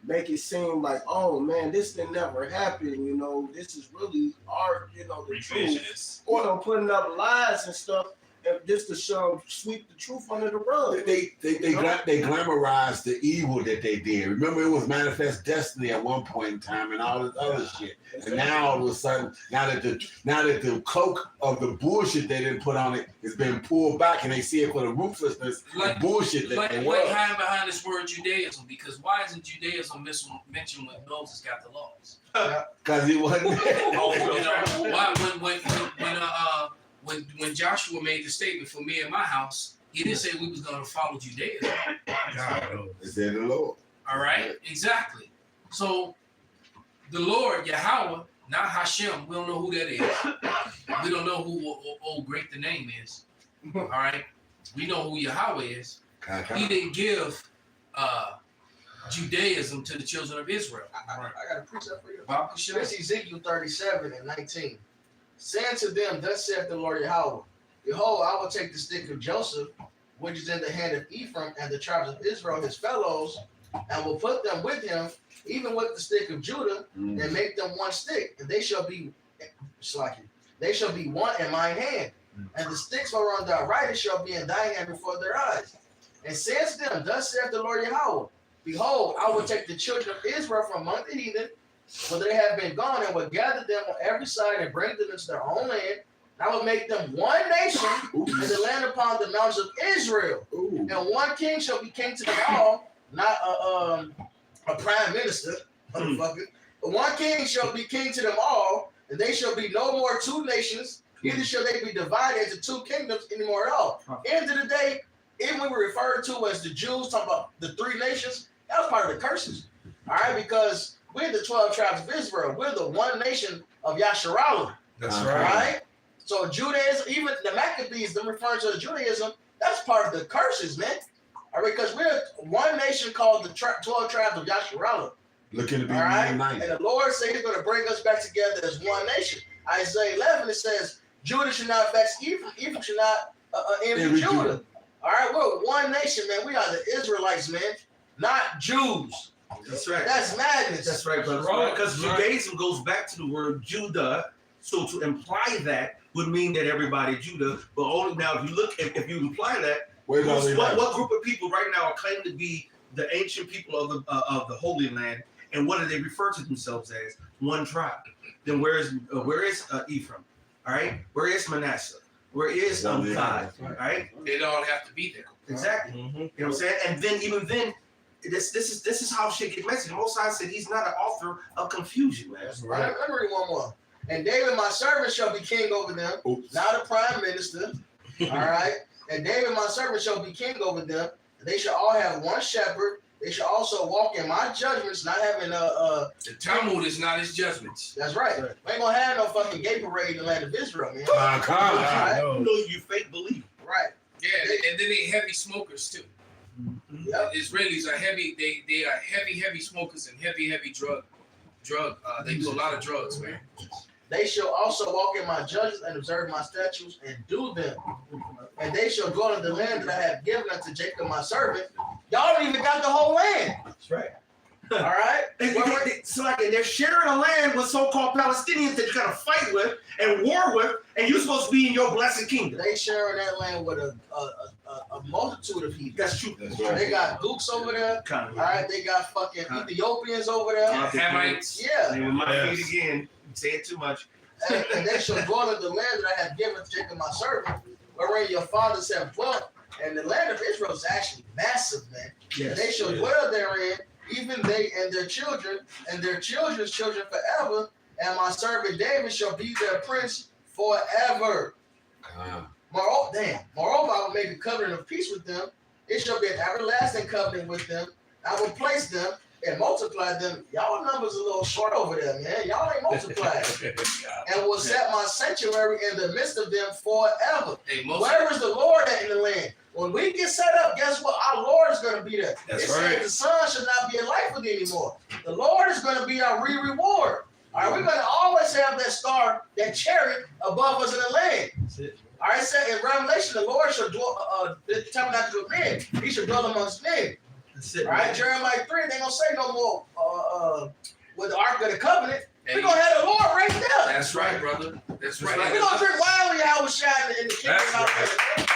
make it seem like, oh man, this didn't never happen. You know, this is really our, you know, the truth. Revisionists. Or they're putting up lies and stuff, and just to sweep the truth under the rug. They glamorize the evil that they did. Remember, it was Manifest Destiny at one point in time, and all this other shit. And now all of a sudden, now that the cloak of the bullshit they didn't put on it has been pulled back, and they see it for the ruthlessness and bullshit that they like were. hiding behind this word Judaism, because why isn't Judaism mentioned when Moses got the laws? Because he wasn't there. You know, why when Joshua made the statement for me and my house, he didn't say we was going to follow Judaism. It's in the Lord. All right, exactly. So the Lord Yahweh, not Hashem, we don't know who that is. We don't know who old great the name is. All right, we know who Yahweh is. He didn't give Judaism to the children of Israel. I got a precept for you. Bob can show. This Ezekiel 37 and 19. Saying to them, thus saith the Lord Yahweh, behold, I will take the stick of Joseph, which is in the hand of Ephraim, and the tribes of Israel, his fellows, and will put them with him, even with the stick of Judah, and make them one stick, and they shall be one in mine hand, and the sticks whereon thou writest shall be in thy hand before their eyes. And says to them, thus saith the Lord Yahweh, behold, I will take the children of Israel from among the heathen, for they have been gone, and will gather them on every side and bring them into their own land. And I will make them one nation in the land upon the mountains of Israel. And one king shall be king to them all, not a prime minister, motherfucker. But one king shall be king to them all, and they shall be no more two nations, neither shall they be divided into two kingdoms anymore at all. End of the day, even when we refer to as the Jews, talking about the three nations, that was part of the curses. All right, because we're the 12 tribes of Israel. We're the one nation of Yasharallah. That's All right. right? So Judaism, even the Maccabees, them referring to the Judaism, that's part of the curses, man. All right, because we're one nation called the 12 tribes of Yasharallah. Looking to be All right? reunited. And the Lord said he's going to bring us back together as one nation. Isaiah 11, it says, Judah should not vex Ephraim, Ephraim should not envy Judah. All right, we're one nation, man. We are the Israelites, man, not Jews. That's right. That's madness. That's right, brother. Because Judaism goes back to the word Judah, so to imply that would mean that everybody Judah. But only now, if you imply that, what group of people right now are claiming to be the ancient people of the Holy Land, and what do they refer to themselves as? One tribe. Then where is Ephraim? All right, where is Manasseh? Where is God? All right, They don't have to be there. exactly. You know what I'm saying? And then even then. This is how shit get messy. The Most High said he's not an author of confusion, man. That's right. Let me read one more. And David, my servant, shall be king over them, not a prime minister. All right. And David, my servant, shall be king over them. And they shall all have one shepherd. They shall also walk in my judgments, not having The Talmud is not his judgments. That's right. We ain't gonna have no fucking gay parade in the land of Israel, man. I know you fake believe. Right. Yeah, and then they heavy smokers too. Yep. Israelis are heavy. They are heavy smokers and heavy drug. They do a lot of drugs, man. They shall also walk in my judgments and observe my statutes and do them. And they shall go to the land that I have given unto Jacob my servant. Y'all don't even got the whole land. That's right. All right? And they're sharing a land with so-called Palestinians that you gotta fight with and war with, and you're supposed to be in your blessed kingdom. They sharing that land with a multitude of people. That's true. They got Gooks over there. All right, they got fucking Ethiopians over there. Hamites. Yeah. They remind me again. Say it too much. And they shall dwell in the land that I have given to Jacob my servant, wherein your fathers have dwelt. And the land of Israel is actually massive, man. Yes. They shall dwell therein, even they and their children, and their children's children forever. And my servant David shall be their prince forever. Moreover, I will make a covenant of peace with them. It shall be an everlasting covenant with them. I will place them and multiply them. Y'all numbers a little short over there, man. Y'all ain't multiplied. And will set my sanctuary in the midst of them forever. Where is the Lord at in the land? When we get set up, guess what? Our Lord is going to be there. That's it right. says the sun should not be a light with anymore. The Lord is going to be our reward. All right, we're gonna always have that star, that chariot above us in the land. That's it. All right, so in Revelation, the Lord shall dwell, the tabernacle of men. He shall dwell amongst men. That's it. All right, Jeremiah 3, they gonna say no more with the Ark of the Covenant. We're gonna have the Lord right there. That's right, brother. That's right. We're gonna drink wine when Yahweh shine in the kingdom out there.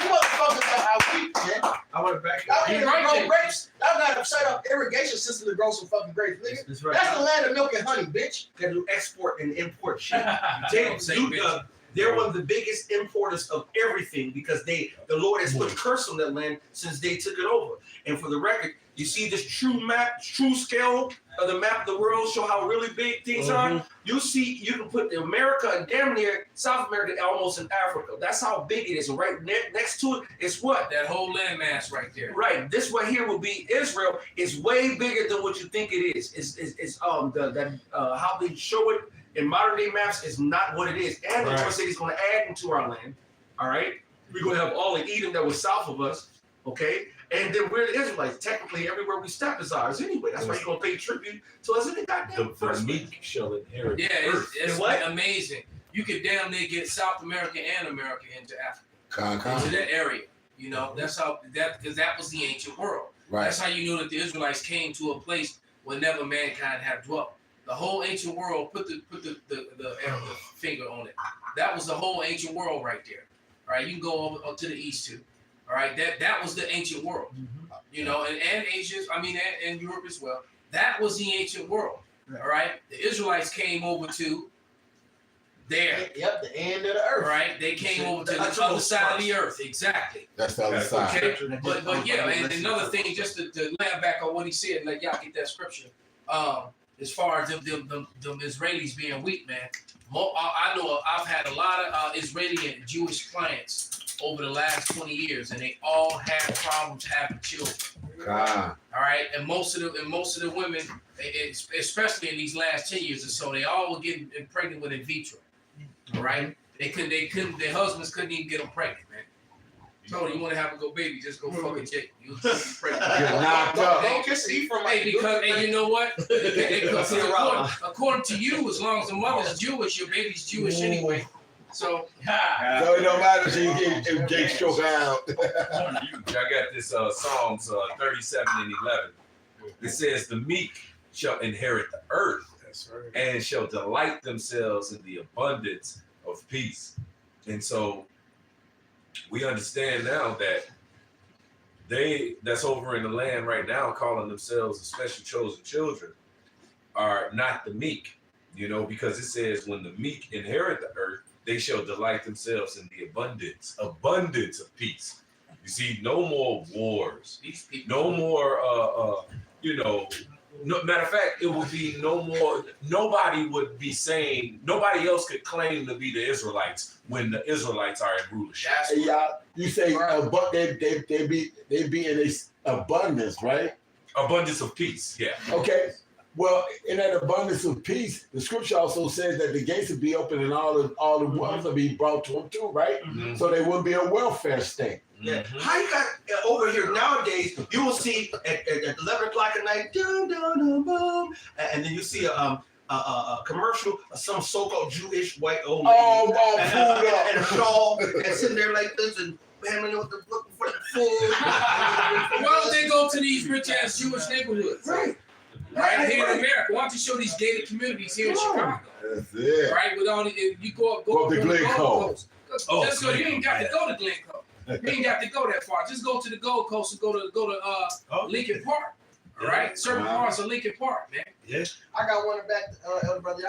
You motherfuckers are weak, man. I want to back Y'all up. can't even grow grapes. Y'all gotta set up irrigation system to grow some fucking grapes, nigga. That's right. That's the land of milk and honey, bitch. Got to do export and import shit. Same bitch. They're one of the biggest importers of everything because the Lord has put a curse on that land since they took it over. And for the record, you see this true map, true scale of the map of the world, show how really big things are. You see, you can put the America and damn near South America almost in Africa. That's how big it is. And right next to it is what? That whole landmass right there. Right. This one here will be Israel. It's way bigger than what you think it is. It's how they show it in modern day maps is not what it is. And the Lord said He's going to add into our land. All right. We're going to have all of Edom that was south of us. Okay. And then we're the Israelites. Technically, everywhere we step is ours anyway. That's why you're going to pay tribute to us in the goddamn The meek shall inherit Yeah, the earth. it's amazing. You could damn near get South America and America into Africa, into that area. You know, that's how because that was the ancient world. Right. That's how you know that the Israelites came to a place where never mankind had dwelt. The whole ancient world, put the finger on it. That was the whole ancient world right there. All right, you can go over to the east too. All right, that was the ancient world. You know, and Asia, and Europe as well. That was the ancient world. All right, the Israelites came over to there. Yep, the end of the earth. Right, they came over to the other side of the earth. Exactly. That's the other side. Okay, but yeah, and another thing, just to land back on what he said, let y'all get that scripture. As far as them Israelis being weak, man, I know I've had a lot of Israeli and Jewish clients over the last 20 years, and they all had problems having children. All right, and most of the women, especially in these last 10 years or so, they all were getting pregnant with in vitro. All right, they couldn't. Their husbands couldn't even get them pregnant, man. Tony, you want to have a go baby? Just go fucking Jake. You'll be pregnant. Get knocked up. Don't kiss Ephraim. Because you know what? Because according to you, as long as the mother's Jewish, your baby's Jewish anyway. So it don't matter if Jake stroke out. I got this Psalms 37 and 11. It says, "The meek shall inherit the earth, and shall delight themselves in the abundance of peace." And so we understand now that that's over in the land right now, calling themselves the special chosen children, are not the meek, you know, because it says when the meek inherit the earth, they shall delight themselves in the abundance of peace. You see, no more wars, no more, no, matter of fact, it would be no more, nobody else could claim to be the Israelites when the Israelites are in rulership. Hey, y'all, you say but they be in a abundance, right? Abundance of peace, yeah. Okay. Well, in that abundance of peace, the scripture also says that the gates will be open and all the wealth will be brought to them too, right? Mm-hmm. So they wouldn't be a welfare state. Yeah. How you got over here nowadays? You will see at 11 o'clock at night, dun, dun, dun, boom, and then you see a commercial of some so-called Jewish white old lady and a shawl and sitting there like this and looking for the food. Why don't they go to these rich ass Jewish neighborhoods? Right here in America, why don't you show these gated communities here in Chicago? That's it. Right, with all the you go to Glencoe. Just go. You ain't got to go to Glencoe. You ain't got to go that far. Just go to the Gold Coast and go to Lincoln Park. All right, certain parts of Lincoln Park, man. Yes. I got one back, Elder Brother.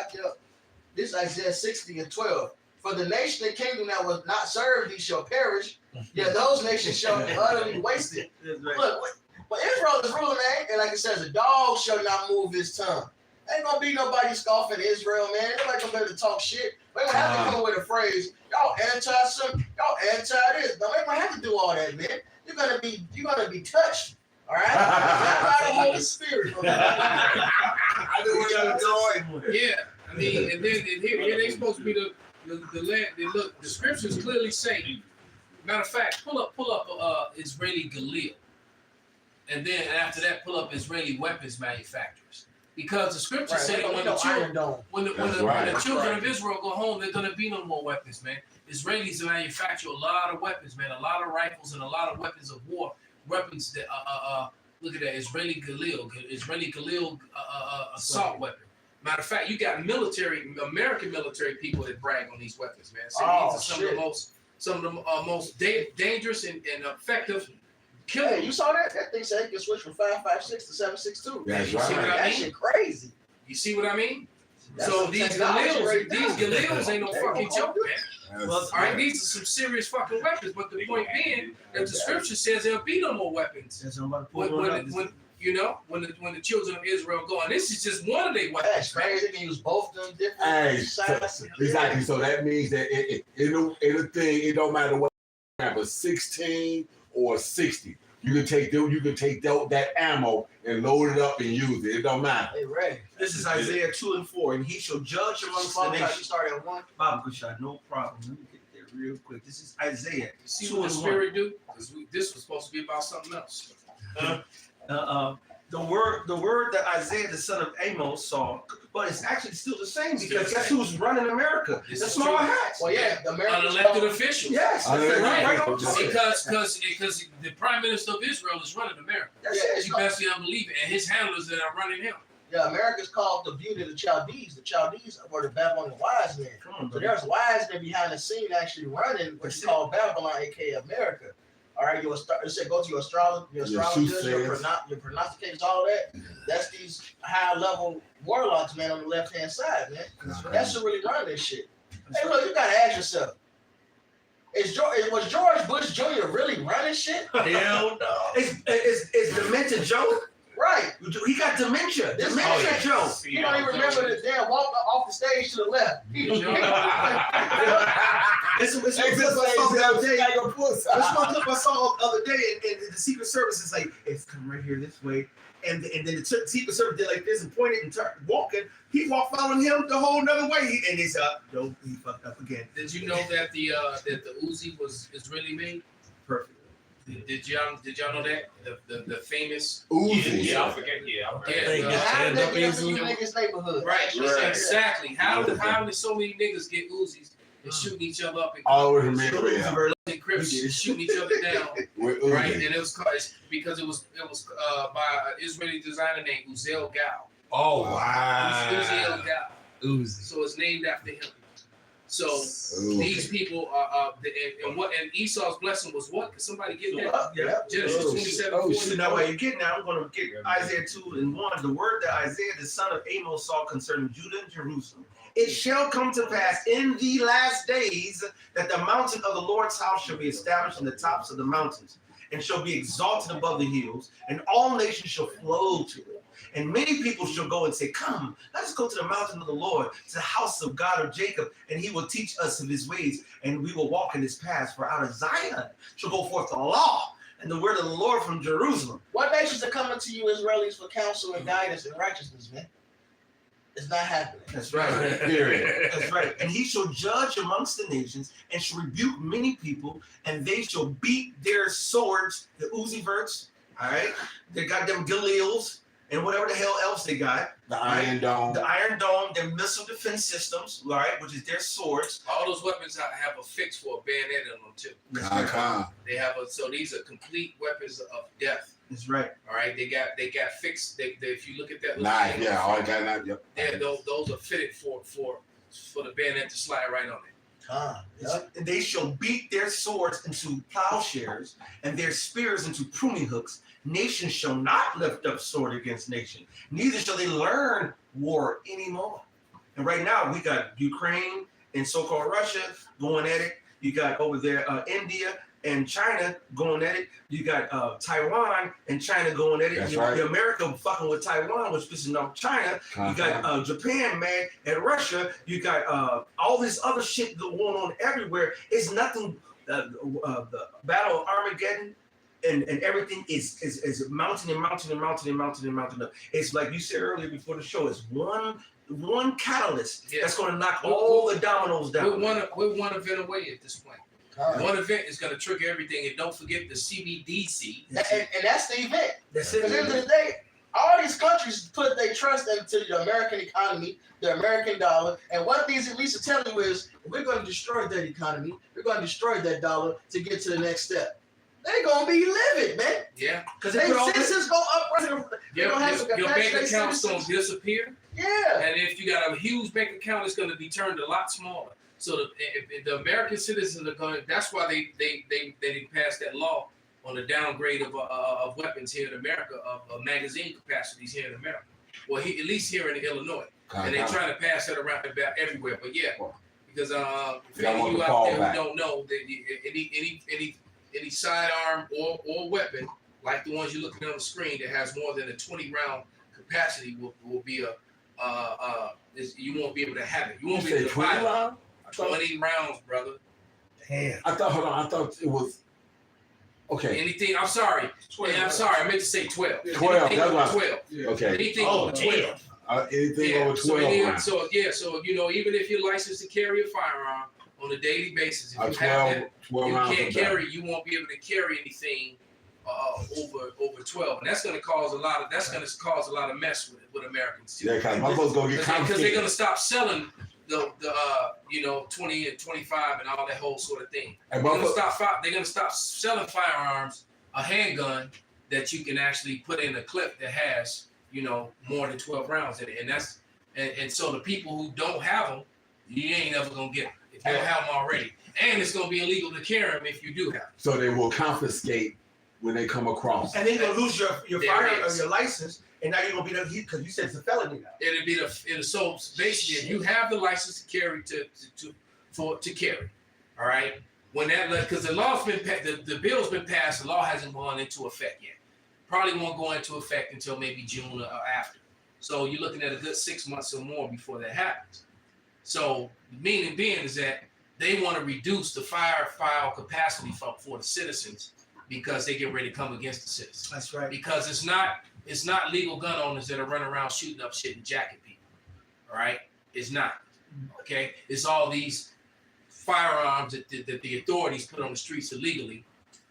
This is Isaiah 60 and 12. For the nation and kingdom that was not served, these shall perish. Yeah, those nations shall be utterly wasted. Look, when Israel is ruling, man, and like it says, a dog shall not move his tongue. Ain't gonna be nobody scoffing Israel, man. Nobody gonna be able to talk shit. They gonna have to come up with a phrase. Y'all anti-some, y'all anti this. No, they gonna have to do all that, man. You're gonna be touched. All right? Not by the Holy Spirit. I know where y'all going. Yeah, I mean, and then here they supposed to be the land. Look, the scriptures clearly say. Matter of fact, pull up Israeli Galil, and then after that, pull up Israeli weapons manufacturers. Because the scripture Right, said that when the Iron Dome. children of Israel go home, there's gonna be no more weapons, man. Israelis manufacture a lot of weapons, man, a lot of rifles and a lot of weapons of war, weapons that look at that Israeli Galil assault weapon. Matter of fact, you got American military people that brag on these weapons, man. So these are some of the most dangerous and effective killers. Hey, you saw that? That thing said it can switch from 5.56 to 7.62. That's You see what I That mean? shit crazy. You see what I mean? That's So some these technology right there. Galils ain't no fucking joke, man. That's- All right, these are some serious fucking weapons. But the point being that the scripture says there'll be no more weapons. That's what I'm about to pull one up. When the children of Israel go, and this is just one of their weapons. That's crazy. They can use both of them different Hey, sides. exactly. So that means that it don't matter what but 16 or 60. You can take that ammo and load it up and use it. It don't matter. Hey, Ray. This is Isaiah 2:4, and he shall judge amongst the You nations. started at 1. Bob Kushad, no problem. Let me get there real quick. This is Isaiah. You see what the Spirit do? Because this was supposed to be about something else. The word that Isaiah the son of Amos saw, but it's actually still the same because guess who's running America? This The is small true. hats. Well, yeah, the Americans Unelected officials. Yes, that's Unelected right. officials. Because the Prime Minister of Israel is running America. That's Yeah, it. You best be unbelieving, and his handlers that are running him. Yeah, America's called the beauty of the Chaldees. The Chaldees were the Babylonian wise men. Come on, So buddy. there's wise men behind the scene actually running what's called Babylon, aka America. All right, it said go to your astrologers, your prognosticators, all that. That's these high level warlocks, man, on the left hand side, man. That's who really run this shit. Hey, look, you gotta ask yourself: was George Bush Jr. really running shit? Hell no. It's Dementia Joe. Right. He got dementia. This Dementia is- Joe. You don't even remember the damn walk off the stage to the left. It's what I saw the other day. This one clip I saw the other day, and the Secret Service is like, it's come right here this way. And then the Secret Service did like this and pointed and turned walking. He walked following him the whole nother way. And he's no, he fucked up again. Did you know that the Uzi is really made? Perfect. Did y'all know that the famous Uzi. Yeah, I forget. Yeah, I forget. How did they get into you niggas' neighborhood? Right, Right. exactly. How did so many niggas get Uzis and shooting each other up and Always remember that. and Crips and shooting each other down? With Right, Uzi. and it was because it was by an Israeli designer named Uziel Gal. Oh Uziel wow. Gal. Uzi. So it's named after him. So Uzi. these people are and Esau's blessing was what? Can somebody get that? Yeah. Genesis Oh, 27. So now while you're getting that, I'm going to get Isaiah 2:1. The word that Isaiah the son of Amos saw concerning Judah and Jerusalem. It shall come to pass in the last days that the mountain of the Lord's house shall be established in the tops of the mountains, and shall be exalted above the hills, and all nations shall flow to it. And many people shall go and say, come, let us go to the mountain of the Lord, to the house of God of Jacob, and he will teach us of his ways, and we will walk in his paths. For out of Zion shall go forth the law and the word of the Lord from Jerusalem. What nations are coming to you, Israelis, for counsel and guidance and righteousness, man? It's not happening. That's right. Period. That's right. And he shall judge amongst the nations and shall rebuke many people, and they shall beat their swords, the Uzi verts, all right? They got them Galils and whatever the hell else they got. The Iron Dome. The Iron Dome, their missile defense systems, all right, which is their swords. All those weapons have a fix for a bayonet in them too. They have so these are complete weapons of death. That's right. All right, they got fixed. They if you look at that, Knife, yeah, all got knife, yep. those are fitted for the bayonet to slide right on it. And they shall beat their swords into plowshares and their spears into pruning hooks. Nation shall not lift up sword against nation, neither shall they learn war anymore. And right now we got Ukraine and so-called Russia going at it. You got over there India and China going at it. You got Taiwan and China going at it. That's right. America fucking with Taiwan, which pissing off China. You got Japan mad at Russia. You got all this other shit going on everywhere. It's nothing. The Battle of Armageddon and everything is mounting and mounting and mounting and mounting and mounting up. It's like you said earlier before the show. It's one catalyst that's going to knock all the dominoes down. We're one event away at this point. One event is going to trigger everything, and don't forget the CBDC. And that's the event. That's At it. the end of the day, all all these countries put their trust into the American economy, the American dollar, and what these elites are telling you is, we're going to destroy that economy, we're going to destroy that dollar to get to the next step. They're going to be livid, man. Yeah. Because their citizens go up. Your bank account's going to disappear. Yeah. And if you got a huge bank account, it's going to be turned a lot smaller. So if the American citizens are going, that's why they passed that law on the downgrade of weapons here in America, of magazine capacities here in America. Well, at least here in Illinois. And they're trying to pass that around about everywhere. But yeah, because for any of you out there who don't know, that any sidearm or weapon, like the ones you're looking on the screen, that has more than a 20-round capacity will be you won't be able to have it. You won't be able to buy it. 20 rounds, brother. Damn. I thought it was okay. Anything? I'm sorry. 12. I'm sorry. I meant to say 12. 12. Anything That's over right. 12. Yeah. Okay. Anything over 12. Anything over 12. So even if you're licensed to carry a firearm on a daily basis, if you 12 have that, you rounds can't of carry. You won't be able to carry anything over 12, and that's going to cause a lot of mess with Americans too. Yeah, because my folks gonna get Because confiscated. they're going to stop selling the 20 and 25 and all that whole sort of thing. And They're going to stop selling firearms, a handgun that you can actually put in a clip that has more than 12 rounds in it, and so the people who don't have them, you ain't ever gonna get them if you don't have them already, and it's gonna be illegal to carry them if you do have them. So they will confiscate when they come across. And then you're gonna lose your There fire it or is. your license, and now you're gonna be because you said it's a felony now. So basically, if you have the license to carry to carry, all right. When that, because the law's been the bill's been passed, the law hasn't gone into effect yet. Probably won't go into effect until maybe June or after. So you're looking at a good 6 months or more before that happens. So the meaning being is that they want to reduce the firearm capacity for the citizens because they get ready to come against the citizens. That's right. Because it's not legal gun owners that are running around shooting up shit and jacking people. All right? It's not. Okay? It's all these firearms that the authorities put on the streets illegally,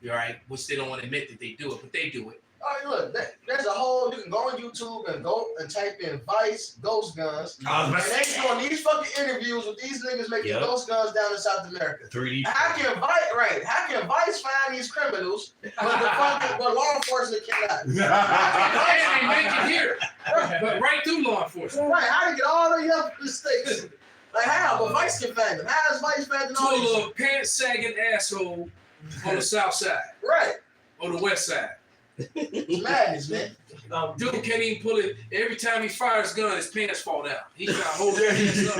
all right, which they don't want to admit that they do it, but they do it. Oh, look, there's a whole, you can go on YouTube and go and type in Vice Ghost Guns. And they doing these fucking interviews with these niggas making ghost guns down in South America. 3D. How can Vice find these criminals but law enforcement cannot? And they make it here, but right through law enforcement. Right, how to get all the way up to the States? Like how? But Vice can find them. How is Vice finding To all a these? little pants sagging asshole on the south side, Right. or the west side. It's madness, man. Dude can't even pull it. Every time he fires gun, his pants fall down. He's trying to hold his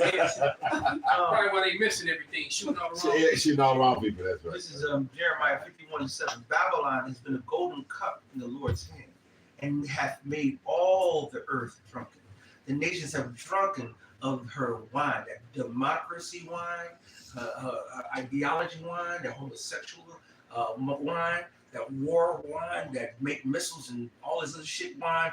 pants up. Probably why they missing everything, shooting all the wrong. Shooting all around people. That's right. This is Jeremiah 51:7. Babylon has been a golden cup in the Lord's hand, and hath made all the earth drunken. The nations have drunken of her wine, that democracy wine, her ideology wine, that homosexual wine, that war wine, that make missiles and all this other shit wine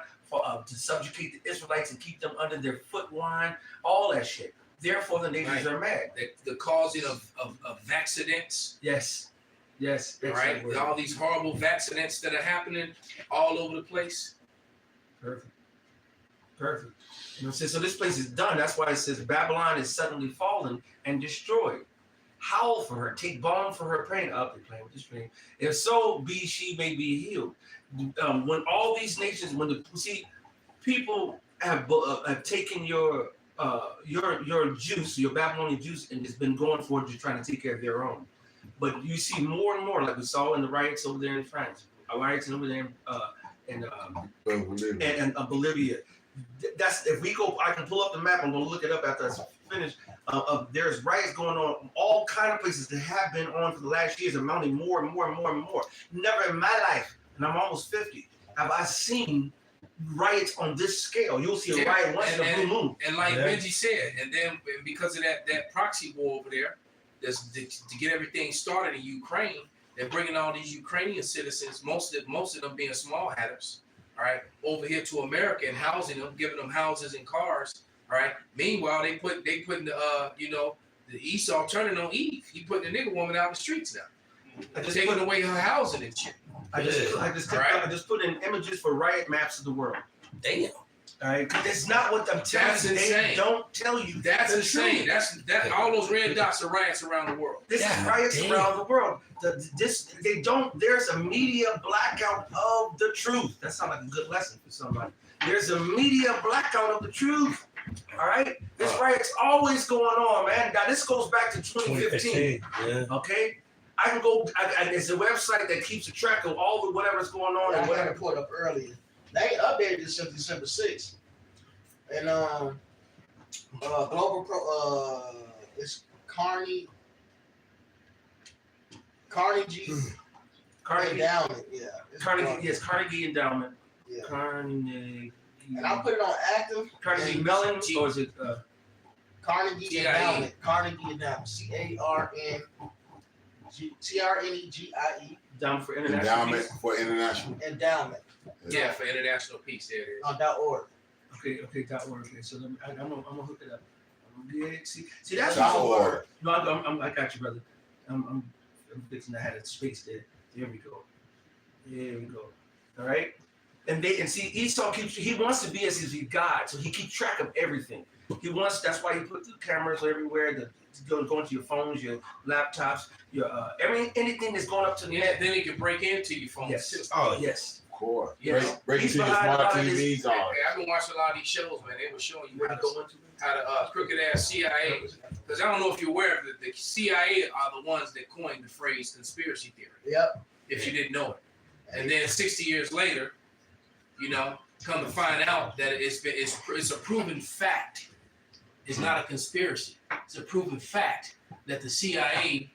to subjugate the Israelites and keep them under their foot wine, all that shit. Therefore, the nations are mad. The causing of accidents. Yes. All right, with all these horrible accidents that are happening all over the place. Perfect. You know what I'm saying? So this place is done. That's why it says Babylon is suddenly fallen and destroyed. Howl for her, take balm for her pain. Up, they're playing with this dream. If so be she may be healed. When all these nations, people have taken your juice, your Babylonian juice, and it's been going for it to trying to take care of their own. But you see more and more, like we saw in the riots over there in France, riots over there in Bolivia. That's if we go. I can pull up the map. I'm gonna look it up after I finish. There's riots going on all kind of places that have been on for the last years, amounting more and more and more and more. Never in my life, and I'm almost 50, have I seen riots on this scale. You'll see a riot once in a blue moon. And like Benji said, and then because of that proxy war over there, to get everything started in Ukraine, they're bringing all these Ukrainian citizens, most of them being small hatters, all right, over here to America and housing them, giving them houses and cars, all right. Meanwhile, they putting the Esau turning on Eve. He putting the nigger woman out in the streets now, taking away her housing and shit. I just put in images for riot maps of the world. Damn. All right, because it's not what I'm telling That's you. insane. They don't tell you. That's the insane. truth. That all those red dots are riots around the world. This is riots around the world. They don't. There's a media blackout of the truth. That sounds like a good lesson for somebody. There's a media blackout of the truth. All right, this riot's always going on, man. Now this goes back to 2015. Yeah. Okay, I can go. It's a website that keeps a track of all the whatever's going on. I And had whatever. it pulled up earlier. They ain't updated this since December 6th. And Global Pro it's Carnegie Endowment, yeah. It's Carnegie, yes, Carnegie Endowment. Yeah. Carnegie. And I put it on active. Carnegie and Mellon, or is it? Carnegie CIE. Endowment. Carnegie Endowment. CRNEGIE. Endowment for International Endowment Peace. for international. Endowment. Yeah, for international peace. There it is. On .org. Okay, .org. Okay, so I'm gonna hook it up. See, that's .org. No, I got you, brother. I'm fixing to have a space there. There we go. All right. And see, Esau he wants to be as his God, so he keeps track of everything. That's why he put the cameras everywhere, go into your phones, your laptops, your anything that's going up to the net. Then he can break into your phone. Yes. too. Oh, Yes. of course. Yes. Break He's into your behind a smart lot of this. TVs on. Hey, I've been watching a lot of these shows, man. They were showing you Where to go into? how the crooked ass CIA. Because I don't know if you're aware of it, the CIA are the ones that coined the phrase conspiracy theory. Yep. If you didn't know it, and then 60 years later, come to find out that it's a proven fact. It's not a conspiracy. It's a proven fact that the CIA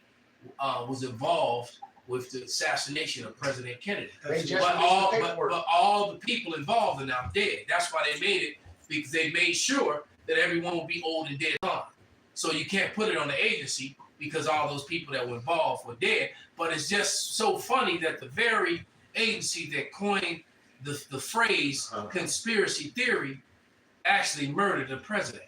was involved with the assassination of President Kennedy. But all the people involved are now dead. That's why they made it, because they made sure that everyone would be old and dead gone. So you can't put it on the agency because all those people that were involved were dead. But it's just so funny that the very agency that coined the phrase conspiracy theory actually murdered the president.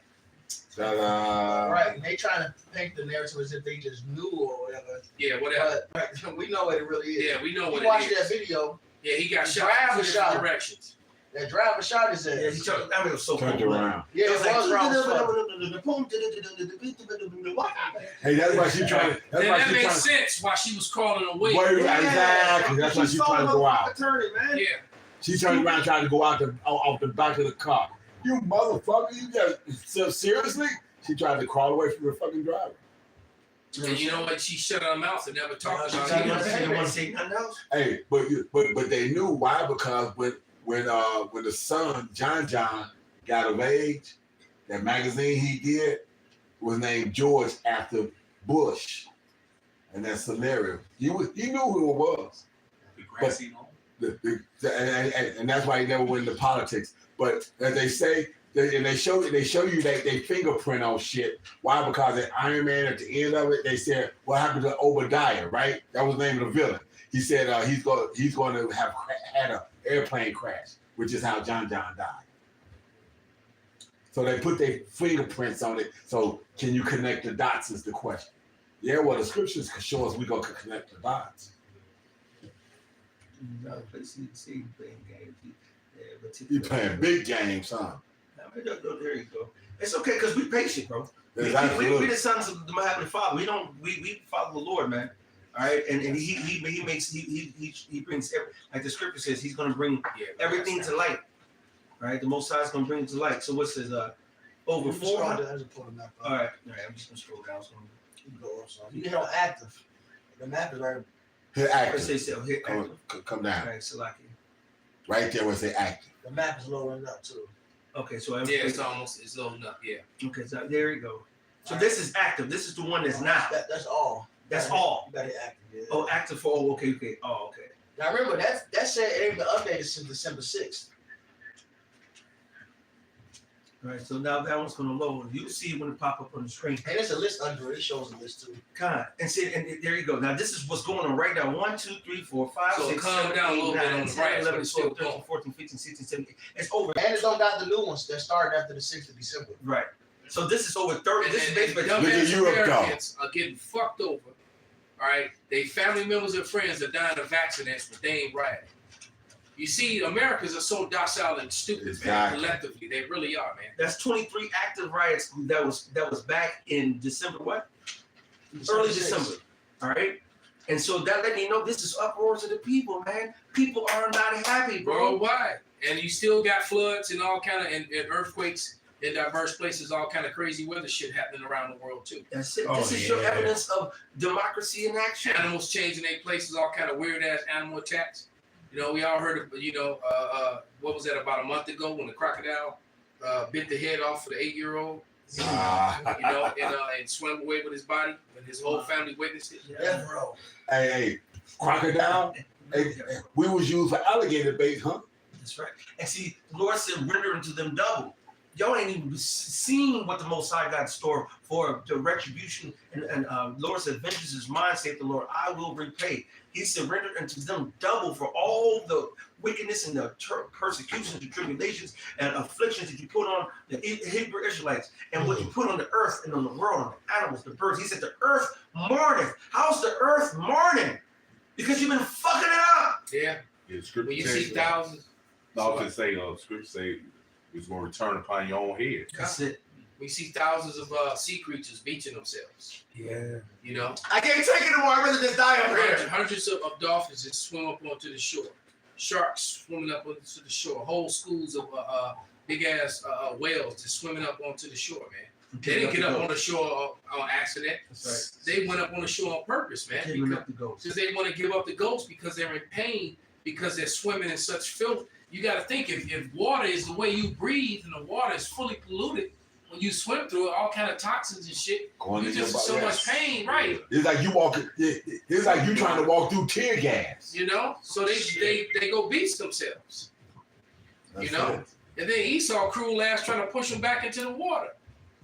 Right, and they trying to paint the narrative as if they just knew or whatever. Yeah, whatever. But we know what it really is. Yeah, we know what you watched it is. that video. Yeah, he got The shot driver in two shot him. different directions. That driver shot his ass. Yeah, it was so Turned cool. around. Yeah, it was wrong as fuck. Hey, that's why she trying. That's Then why that she makes trying. sense why she was crawling away. Exactly. That's why she trying to go out. Attorney, man. Yeah. She turned around trying to go out off the back of the car. You motherfucker! You got seriously? She tried to crawl away from the fucking driver. And you know what? She shut her mouth and never talked about She it. didn't want to say nothing else. Hey, but they knew why, because when the son John got of age, that magazine he did was named George after Bush, and that scenario he knew who it was. The grassy knoll. And that's why he never went into politics. But as they say, they show you that they fingerprint on shit. Why? Because at Iron Man at the end of it, they said what happened to Obadiah, right? That was the name of the villain. He said he's going to have had an airplane crash, which is how John died. So they put their fingerprints on it. So can you connect the dots is the question. Yeah, well the scriptures can show us we gonna connect the dots. You playing big games, huh? There you go. It's okay because we patient, bro. We the sons of the Heavenly Father. We follow the Lord, man. All right, and he brings like the scripture says, he's gonna bring everything to light. Right, the Most High is gonna bring it to light. So what says over 400? All right, I'm just gonna scroll down. You hit on active. The map is right. Hit active. Hit active. Come down. All right, Salaki. Right there where it say active. The map is lowering up too. Okay, so it's loading up. Yeah. Okay, so there you go. So this is active. This is the one that's not. That's all. That's all. You got it active. Yeah. Oh, active for okay. Oh, okay. Now remember that said it ain't been updated since December 6th. All right, so now that one's gonna load. You see it when it pop up on the screen. And there's a list under it. It shows a list too. Kind and see, and there you go. Now this is what's going on right now. 1, 2, 3, 4, 5, So 6, calm 7, down a 8, little 9, bit on the 10, right, 11, but it's still 12, 13, going. 14, 15, 16, 17. It's over. And it don't got the new ones that started after the 6th of December. Right. So this is over 30. This is basically dumb Look at ass Europe, though. Americans are getting fucked over. All right, they family members and friends are dying of accidents, but they ain't right. You see, Americans are so docile and stupid, man. Exactly. Collectively, they really are, man. That's 23 active riots that was back in December. What? Early December. All right. And so that let me know this is uproars of the people, man. People are not happy, bro. Worldwide, and you still got floods and all kind of and earthquakes in diverse places, all kind of crazy weather shit happening around the world too. That's it. This is your evidence of democracy in action. Animals changing their places, all kind of weird ass animal attacks. You know, we all heard of, what was that about a month ago when the crocodile bit the head off of the 8-year-old, and swam away with his body, and his whole family witnessed it. Yeah, bro. Hey, crocodile. Hey, we was used for alligator bait, huh? That's right. And see, the Lord said, render unto them double. Y'all ain't even seen what the Most High got in store for the retribution. And Lord said, vengeance is mine, saith the Lord, I will repay. He said, render unto them double for all the wickedness and the persecutions, the tribulations, and afflictions that you put on the Hebrew Israelites, and what you put on the earth and on the world, on the animals, the birds. He said, the earth mourneth. How's the earth mourning? Because you've been fucking it up. Yeah. Scripture When you see thousands. I'll just say, scripture say it's going to return upon your own head. That's it. We see thousands of sea creatures beaching themselves. Yeah. You know? I can't take it anymore. I'd rather just die up here. Hundreds of dolphins just swim up onto the shore. Sharks swimming up onto the shore. Whole schools of big ass whales just swimming up onto the shore, man. They didn't get up on the shore on accident. That's right. They went up on the shore on purpose, man. Because they want to give up the ghosts because they're in pain because they're swimming in such filth. You got to think if water is the way you breathe and the water is fully polluted, when you swim through it, all kind of toxins and shit, you just so much pain, right? It's like you walking. It's like you trying to walk through tear gas. You know, so they go beach themselves. That's you know, it. and then Esau cruel ass trying to push them back into the water.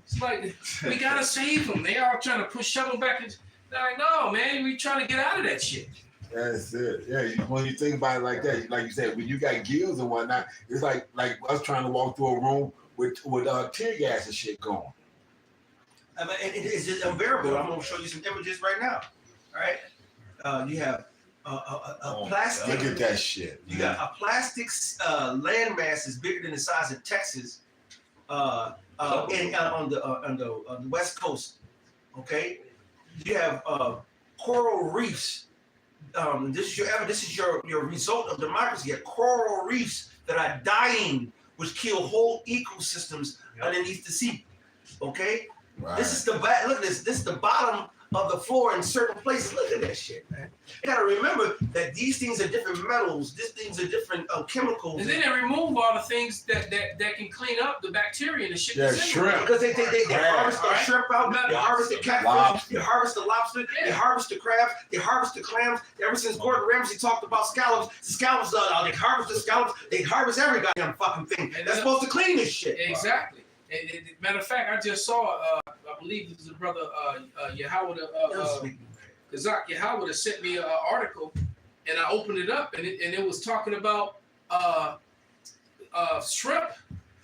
It's like we gotta save them. They all trying to shove them back into. They're like, no, man, we trying to get out of that shit. That's it. Yeah, when you think about it like that, like you said, when you got gills and whatnot, it's like us trying to walk through a room with tear gas and shit going. I mean, it's just unbearable. I'm gonna show you some images right now. All right, you have a plastic. Look at that shit. You got a plastic landmass is bigger than the size of Texas, on the west coast. Okay, you have coral reefs. This is your result of democracy. You have coral reefs that are dying, which kill whole ecosystems underneath the sea. Okay, right. This is the look at this. This is the bottom of the floor in certain places. Look at that shit, man. You gotta remember that these things are different metals. These things are different chemicals. And then they remove all the things that can clean up the bacteria and the shit. Yeah, that's in shrimp. Because they harvest the shrimp out, they harvest the catfish, they harvest the lobster, they harvest the crabs, they harvest the clams. Ever since Gordon Ramsay talked about scallops, they harvest the scallops, they harvest every goddamn fucking thing. That's supposed to clean this shit. Exactly. Matter of fact, I just saw, I believe this is brother Yahweh, Kazak Yahweh sent me an article, and I opened it up, and it was talking about shrimp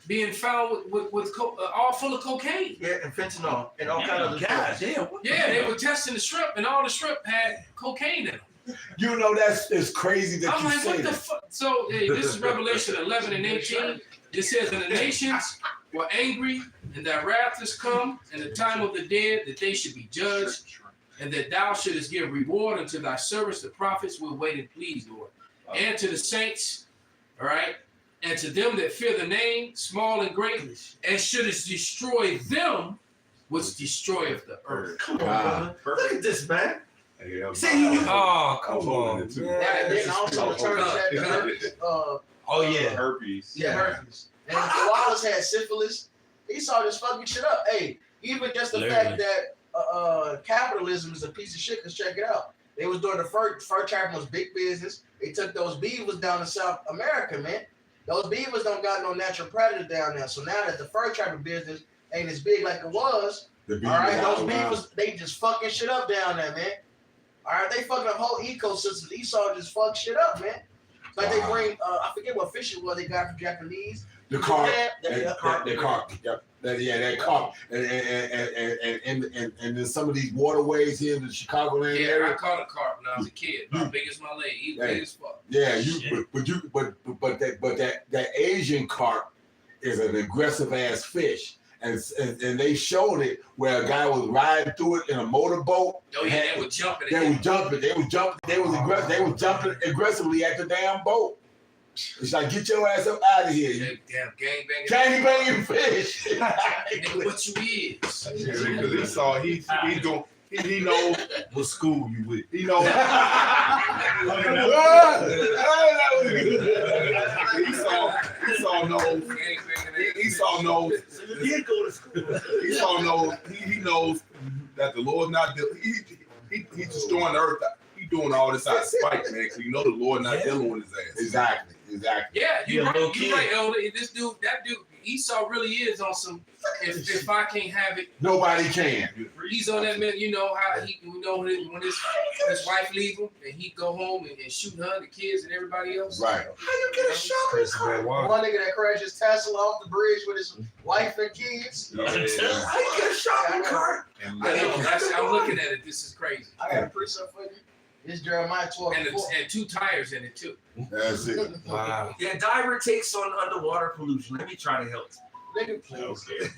being found with all full of cocaine. Yeah, and fentanyl and all kind of guys. Damn. Yeah, they were testing the shrimp, and all the shrimp had cocaine in them. You know it's crazy that I'm you like, say what the that. fuck? So this is Revelation 11 and 18. It says, and the nations were angry, and thy wrath is come, and the time of the dead, that they should be judged, and that thou shouldest give reward unto thy servants, the prophets, will wait and please, Lord. And to the saints, all right, and to them that fear the name, small and great, and shouldest destroy them which destroyeth the earth. Come on, brother. Look at this, man. Hey, See, you. Oh, come on. And then also herpes. Yeah, herpes. And Wallace had syphilis. He saw this fucking shit up. Hey, even just the fact that capitalism is a piece of shit, because check it out. They was doing the fur trapping was big business. They took those beavers down to South America, man. Those beavers don't got no natural predator down there. So now that the fur trapping business ain't as big like it was, all right, those beavers, they just fucking shit up down there, man. All right, they fucking up whole ecosystems. Esau just fucked shit up, man. Like they bring, I forget what fish it was they got from Japanese. The carp. That That carp. Yep. That carp. And then some of these waterways here in the Chicagoland Yeah, area. I caught a carp when I was a kid. About big as my leg. He was big as fuck. Yeah, but that Asian carp is an aggressive ass fish. And they showed it where a guy was riding through it in a motorboat. Oh yeah, they were jumping. They was jumping aggressively at the damn boat. It's like, get your ass up out of here. Damn gang banging fish. Nigga, what you is? Because he saw he knows what school you with. He knows. He knows that the Lord's not he's destroying the earth. He doing all this out of spite, man. So you know the Lord not dealing with his ass. Exactly. Yeah, you're right, Elder. That dude, Esau really is on some. If I can't have it, nobody can. He's on that man. You know how when his wife leave him and he go home and shoot her, the kids and everybody else. Right. How you get a shot in the car? One nigga that crashed his Tesla off the bridge with his wife and kids. How you get a shot in the car? I know. I'm looking at it. This is crazy. I got a precept for you. It's Jeremiah 12. And 2 tires in it too. That's it. Wow. Yeah, diver takes on underwater pollution. Let me try to help. Nigga, please. Okay.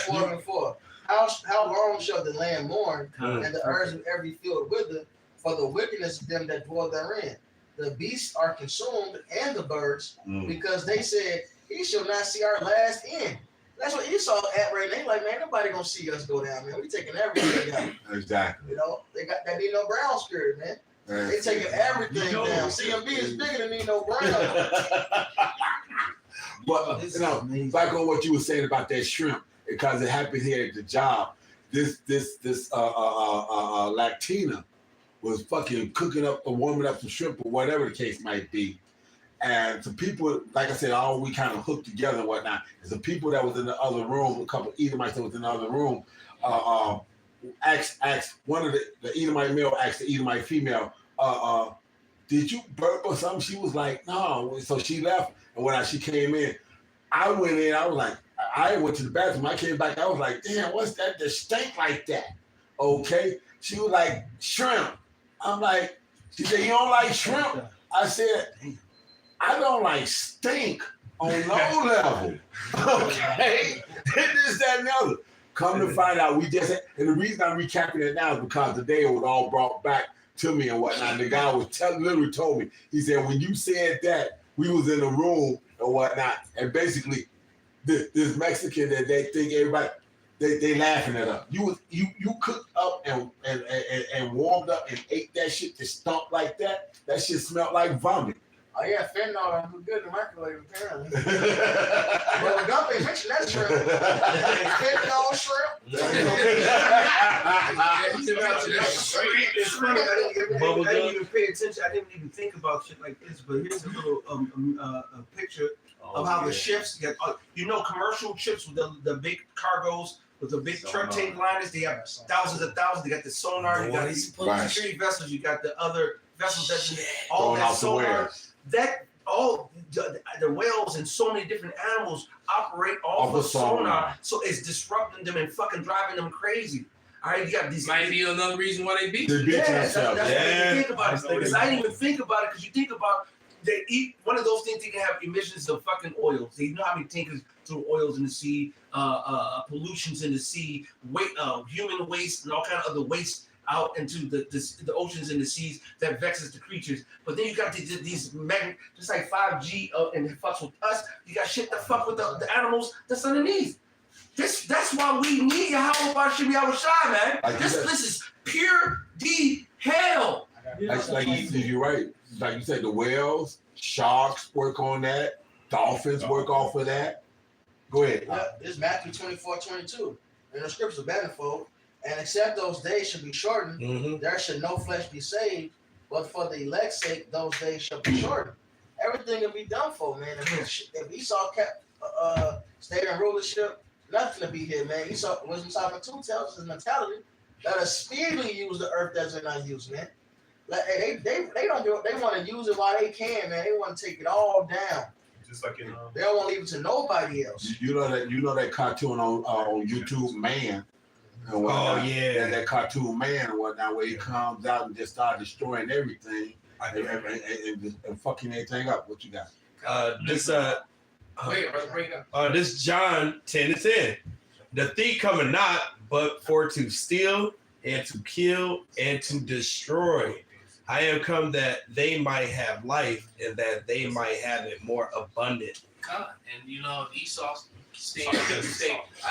12 and 4. How long shall the land mourn, and the earth and every field wither, for the wickedness of them that dwell therein? The beasts are consumed, and the birds, because they said, he shall not see our last end. That's what Esau at right now. They like, man, nobody gonna see us go down, man. We taking everything down. Exactly. You know, they got that Nino Brown spirit, man. They taking everything down. CMB is bigger than Nino Brown. But back on what you were saying about that shrimp, because it happened here at the job. This Latina was fucking cooking up or warming up some shrimp or whatever the case might be. And the people, like I said, all we kind of hooked together and whatnot. Is the people that was in the other room, a couple of Edomites that was in the other room, asked one of the Edomite male asked the Edomite female, did you burp or something? She was like, no. So she left. And when she came in, I went in, I was like, I went to the bathroom. I came back, I was like, damn, what's that? That stink like that. Okay. She was like, shrimp. I'm like, she said, you don't like shrimp? I said, I don't like stink on no level. Okay. This, that, and the other. Come to find out, we just, and the reason I'm recapping it now is because today it was all brought back to me and whatnot. And the guy was literally told me, he said, when you said that, we was in the room and whatnot. And basically, this Mexican that they think everybody, they laughing at us. You cooked up and warmed up and ate that shit that stunk like that. That shit smelled like vomit. Oh yeah, fentanyl is good in the microwave apparently. But don't they mention that shrimp? Fentanyl shrimp. I didn't even pay attention. I didn't even think about shit like this. But here's a little a picture of how the ships get. Commercial ships with the big cargoes. With the big truck tank liners, they have thousands of thousands. They got the sonar. You got these security vessels. You got the other vessels that's all that sonar. That all the whales and so many different animals operate off of sonar, so it's disrupting them and fucking driving them crazy. All right, you got these. Might be another reason why they beat you. That's what you think about it. Because I didn't even think about it. Because you think about they eat one of those things. They can have emissions of fucking oils. They know how many tankers throw oils in the sea, pollutions in the sea, human waste, and all kind of other waste out into the oceans and the seas that vexes the creatures. But then you got these just like 5G and it fucks with us. You got shit that fuck with the animals that's underneath. That's why we need Yahweh should be our shy, man. This is pure D hell. Like you're right. Like you said, the whales, sharks work on that. Dolphins work off of that. Go ahead. This is Matthew 24:22. And the scriptures are manifold. And except those days should be shortened, there should no flesh be saved, but for the elect's sake, those days shall be shortened. Everything will be done for, man. If Esau kept stayed in rulership, nothing to be here, man. Esau, Wisdom Solomon 2 tells us his mentality, let us speedily use the earth that's in our use, man. Like, hey, they don't do it. They want to use it while they can, man. They want to take it all down. Just like in They don't want to leave it to nobody else. You know that cartoon on YouTube, Man. And whatnot. That cartoon Man and whatnot, where he comes out and just starts destroying everything and fucking everything up. What you got? This John 10:10. The thief cometh not, but for to steal and to kill and to destroy. I am come that they might have life and that they might have it more abundant. God, and Esau staying.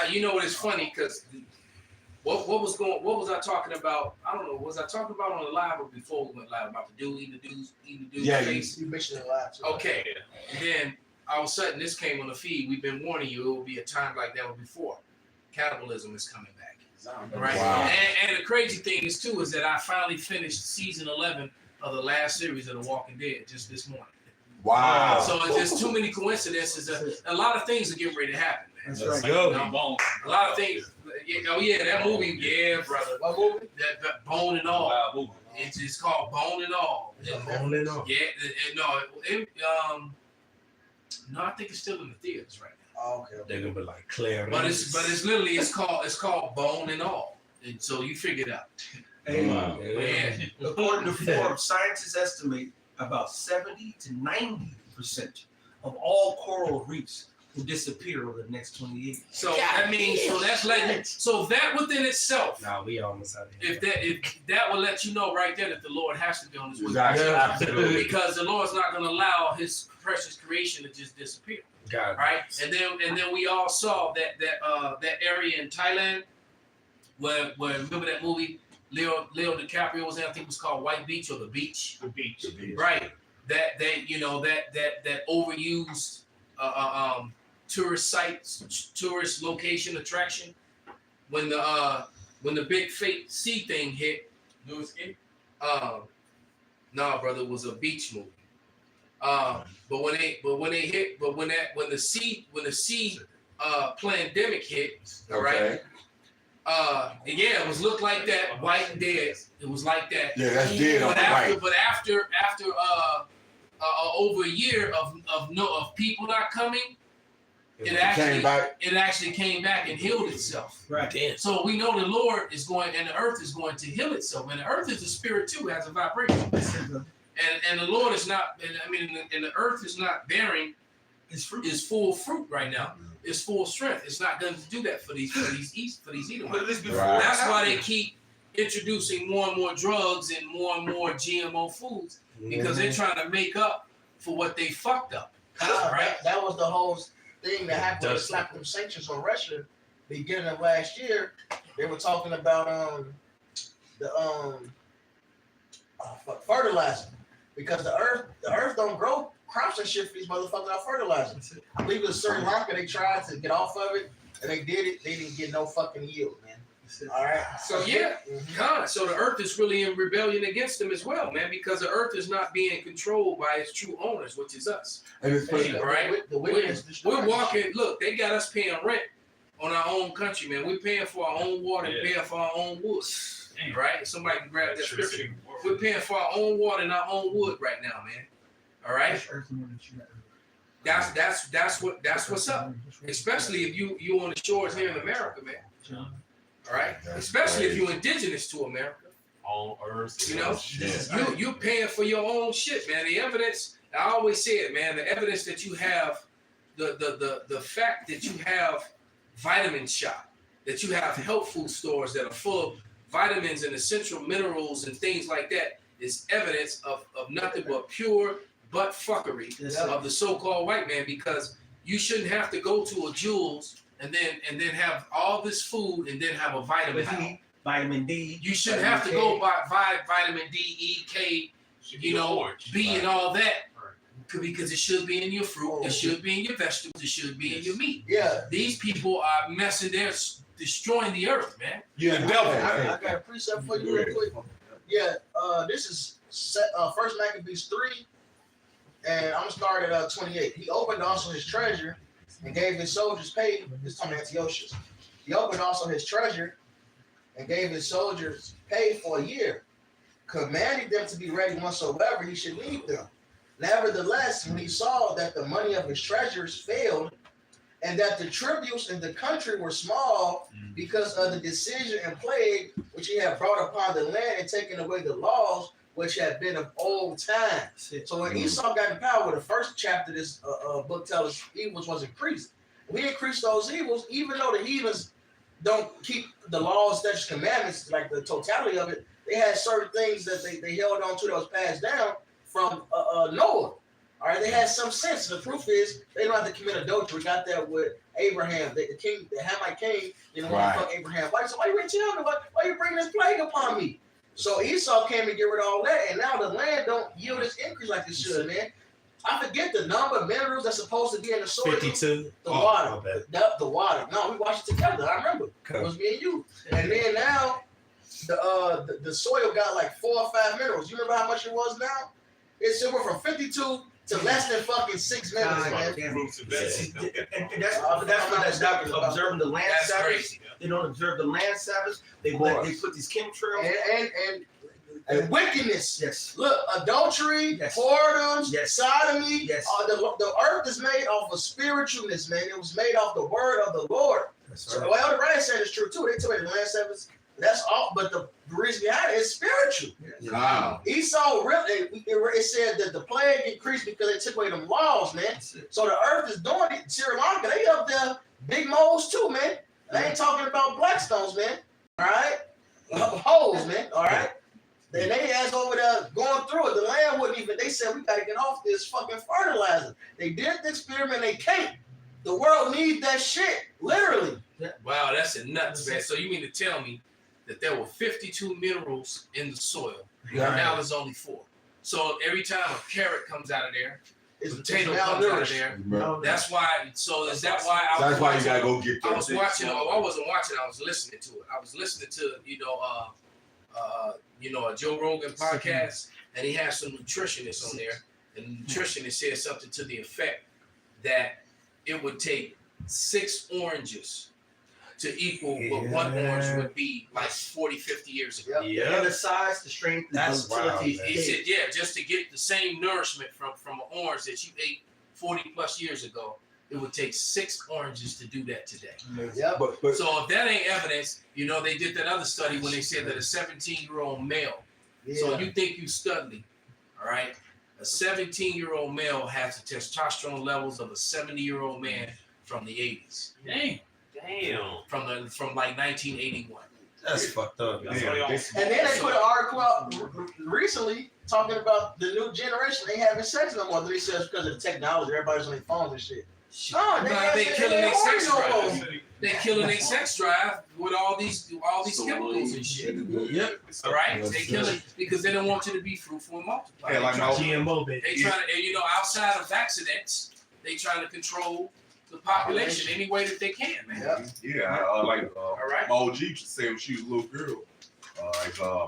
You know what is funny because what was I talking about? I don't know. Was I talking about on the live or before we went live about the dude eating the dude's face? You mentioned it live too. Okay, and then all of a sudden this came on the feed. We've been warning you it will be a time like that one before. Cannibalism is coming back. Right. Wow. And the crazy thing is too is that I finally finished season 11 of the last series of The Walking Dead just this morning. Wow. So it's just too many coincidences. A lot of things are getting ready to happen. That's Let's right. go. A lot of things. Oh yeah, that movie. Yeah, brother. What movie? That Bone and All. Wow, movie. It's called Bone and All. Bone and All. Yeah. No, I think it's still in the theaters right now. Oh, okay. They're gonna be like Claire. But it's literally it's called Bone and All. And so you figure it out. Wow. Yeah. According to Forbes, scientists estimate about 70 to 90% of all coral reefs will disappear over the next 20 years. So that means that's letting so that within itself, Nah, we almost out of here. if that will let you know right there that the Lord has to be on his way. Absolutely. Because the Lord's not going to allow His precious creation to just disappear, God. right? And then we all saw that area in Thailand, where remember that movie Leo DiCaprio was in? I think it was called White Beach or The Beach. The beach. Right. That overused tourist sites, tourist location attraction. When the big fake sea thing hit, nah, brother, it was a beach movie. But when the sea pandemic hit, all right. Yeah, it was looked like that, white and dead. It was like that. Yeah, that's dead on white. But after over a year of people not coming, it actually came back and healed itself. Right. Damn. So we know the Lord is going, and the earth is going to heal itself. And the earth is a spirit too, it has a vibration. And the Lord is not, and the earth is not bearing is full fruit right now. It's full strength. It's not going to do that for these Edomites. Right. That's why they keep introducing more and more drugs and more GMO foods because they're trying to make up for what they fucked up. Right? That was the whole thing that happened when they slapped them sanctions on Russia beginning of last year. They were talking about fertilizer because the earth don't grow crops and shit for these motherfuckers without fertilizer. I believe it was Sri Lanka. They tried to get off of it and they did it. They didn't get no fucking yield, man. All right. So yeah, God. So the earth is really in rebellion against them as well, man, because the earth is not being controlled by its true owners, which is us. And it's Right? We're We're walking. Look, they got us paying rent on our own country, man. We're paying for our own water and paying for our own wood. Right? Somebody can grab that scripture. We're paying for our own water and our own wood right now, man. All right. That's what's up. Especially if you on the shores here in America, man. All right. Especially if you're indigenous to America. On earth. You know, you're paying for your own shit, man. The evidence, I always say it, man. The evidence that you have, the fact that you have vitamin shop, that you have health food stores that are full of vitamins and essential minerals and things like that is evidence of nothing but pure butt fuckery of the so-called white man, because you shouldn't have to go to a Jewel's and then have all this food and then have a vitamin D. You shouldn't have to go buy vitamin D, E, K, B and all that. Because it should be in your fruit, it should be in your vegetables, it should be in your meat. Yeah. They're destroying the earth, man. You're the devil. I got a precept for you real quick. Yeah, this is First Maccabees 3, and I'm gonna start at 28. He opened also his treasure and gave his soldiers pay. This time Antiochus. He opened also his treasure and gave his soldiers pay for a year. commanded them to be ready whatsoever he should leave them. Nevertheless, when he saw that the money of his treasures failed, and that the tributes in the country were small because of the decision and plague which he had brought upon the land and taken away the laws which had been of old time. So when Esau got in power, the first chapter of this book tells us evils was increased. We increased those evils, even though the heathens don't keep the laws, statutes, commandments, like the totality of it. They had certain things that they held on to that was passed down from Noah. All right, they had some sense. The proof is they don't have to commit adultery. We got that with Abraham, the king, the Hamite king. You know, fuck Abraham. Why you tell me? Why you bringing this plague upon me? So Esau came to get rid of all that, and now the land don't yield its increase like it should, man. I forget the number of minerals that's supposed to be in the soil. 52. The water. The water. No, we watched it together. I remember. It was me and you. And then now the soil got like 4 or 5 minerals. You remember how much it was now? It's went from 52 to less than fucking 6 minerals, man. And that's what that's observing the land Sabbath. They don't observe the land Sabbath. They put these chemtrails and wickedness. Yes. Look, adultery, whoredoms, sodomy. Yes. The earth is made off of spiritualness, man. It was made off the word of the Lord. That's right. So, well, the right side is true too. They told me the land Sabbath. That's all, but the reason behind it is spiritual. Wow. Esau really, it said that the plague increased because they took away them laws, man. So the earth is doing it. Sri Lanka, they up there, big moles too, man. They ain't talking about blackstones, man. All right, holes, man. All right. Then they ass over there going through it. The land wouldn't even. They said we gotta get off this fucking fertilizer. They did the experiment. They can't. The world needs that shit, literally. Wow, that's nuts, man. So you mean to tell me that there were 52 minerals in the soil, and now there's only 4. So every time a carrot comes out of there, a potato comes out of there. That's why. So is that why? That's why you gotta go get. I was watching. I wasn't watching. I was listening to it. I was listening to a Joe Rogan podcast, and he has some nutritionists on there, and the nutritionist said something to the effect that it would take 6 oranges to equal what 1 orange would be like 40, 50 years ago. Yeah. And the size, the strength, that's wild. He said, just to get the same nourishment from an orange that you ate 40 plus years ago, it would take 6 oranges to do that today. Yeah. But so if that ain't evidence, they did that other study when they said that a 17-year-old male. So you think you studly, all right? A 17-year-old male has the testosterone levels of a 70-year-old man from the 80s. Damn. From like 1981. That's fucked up. And then they put an article out recently talking about the new generation. They having sex no more. They said it's because of the technology. Everybody's on their phones and shit. No, they killing their sex drive. They killing their sex drive with all these chemicals and shit. Yep. All right, they kill it because they don't want you to be fruitful and multiply. Yeah, like GMO, baby. They trying to, outside of accidents, they trying to control the population any way that they can, man. Yeah, like right. my OG used to say when she was a little girl,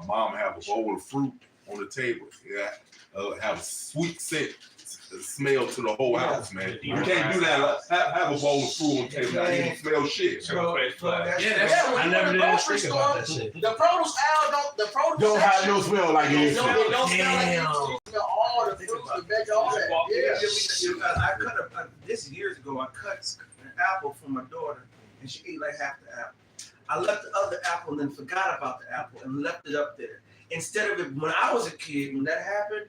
mom have a bowl of fruit on the table. Yeah, have a sweet scent smell to the whole house, man. You can't do that. Have a bowl of fruit on the table. You don't smell shit. I never did think about that shit. The produce aisle don't have no smell like it. Don't smell like it. Smell all the fruits, the veg, all that. I cut this years ago. I cut an apple for my daughter, and she ate like half the apple. I left the other apple and then forgot about the apple and left it up there. Instead of it, when I was a kid, when that happened,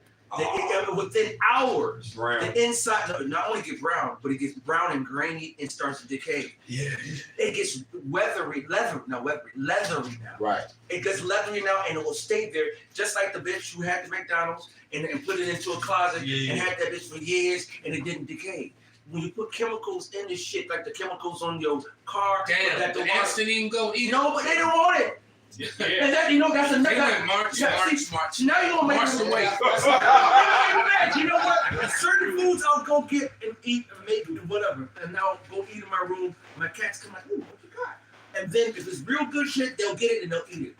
within hours, the inside not only gets brown, but it gets brown and grainy and starts to decay. Yeah. It gets leathery now. Right. It gets leathery now, and it will stay there, just like the bitch who had the McDonald's and put it into a closet and had that bitch for years, and it didn't decay. When you put chemicals in this shit, like the chemicals on your car, that the ants didn't even go eat. No, but they don't want it. Yeah. And that, that's another. March. Now you're gonna make March the way. You know what? Certain foods I'll go get and eat and make and whatever, and now I'll go eat in my room. My cats come like, ooh, what you got? And then if it's real good shit, they'll get it and they'll eat it.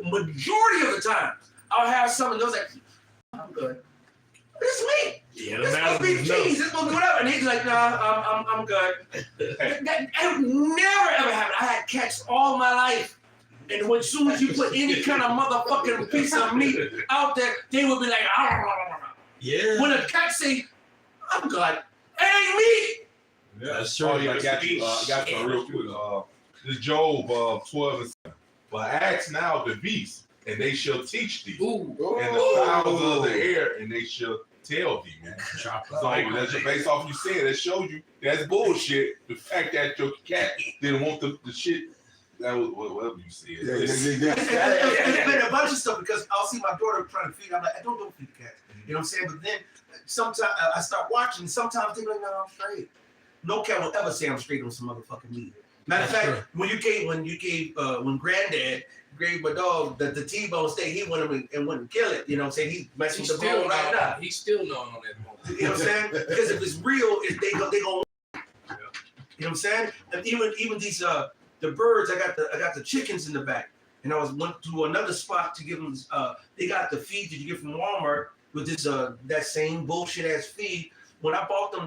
Majority of the time, I'll have something those like, I'm good. It's meat. Yeah, it's supposed to be cheese. It's supposed to be whatever. And he's like, nah, I'm good. That never ever happened. I had cats all my life. And when soon as you put any kind of motherfucking piece of meat out there, they will be like, Yeah. when a cat say, I'm God, it ain't meat. Yeah. That's true. Oh, yeah, I got you. Got some real quick. This Job 12 and 7. But ask now the beasts, and they shall teach thee. Ooh. And the fowls of the air, and they shall tell thee, man. So that's just based off you saying, that shows you that's bullshit. The fact that your cat didn't want the shit, that was whatever you said. It's been a bunch of stuff because I'll see my daughter trying to feed. I'm like, I don't feed the cat. You know what I'm saying? But then sometimes I start watching. Sometimes they be like, no, I'm straight. No cat will ever say I'm straight on some motherfucking meat. Matter of fact, when Granddad gave my dog the T-bone steak, he went and kill it. You know what I'm saying? He messing with the bone right now. He's still gnawing on that bone. You know what I'm saying? Because if it's real, they go. You know what I'm saying? And even these the birds, I got the chickens in the back, and I went to another spot to give them. They got the feed that you get from Walmart with this that same bullshit ass feed. When I bought them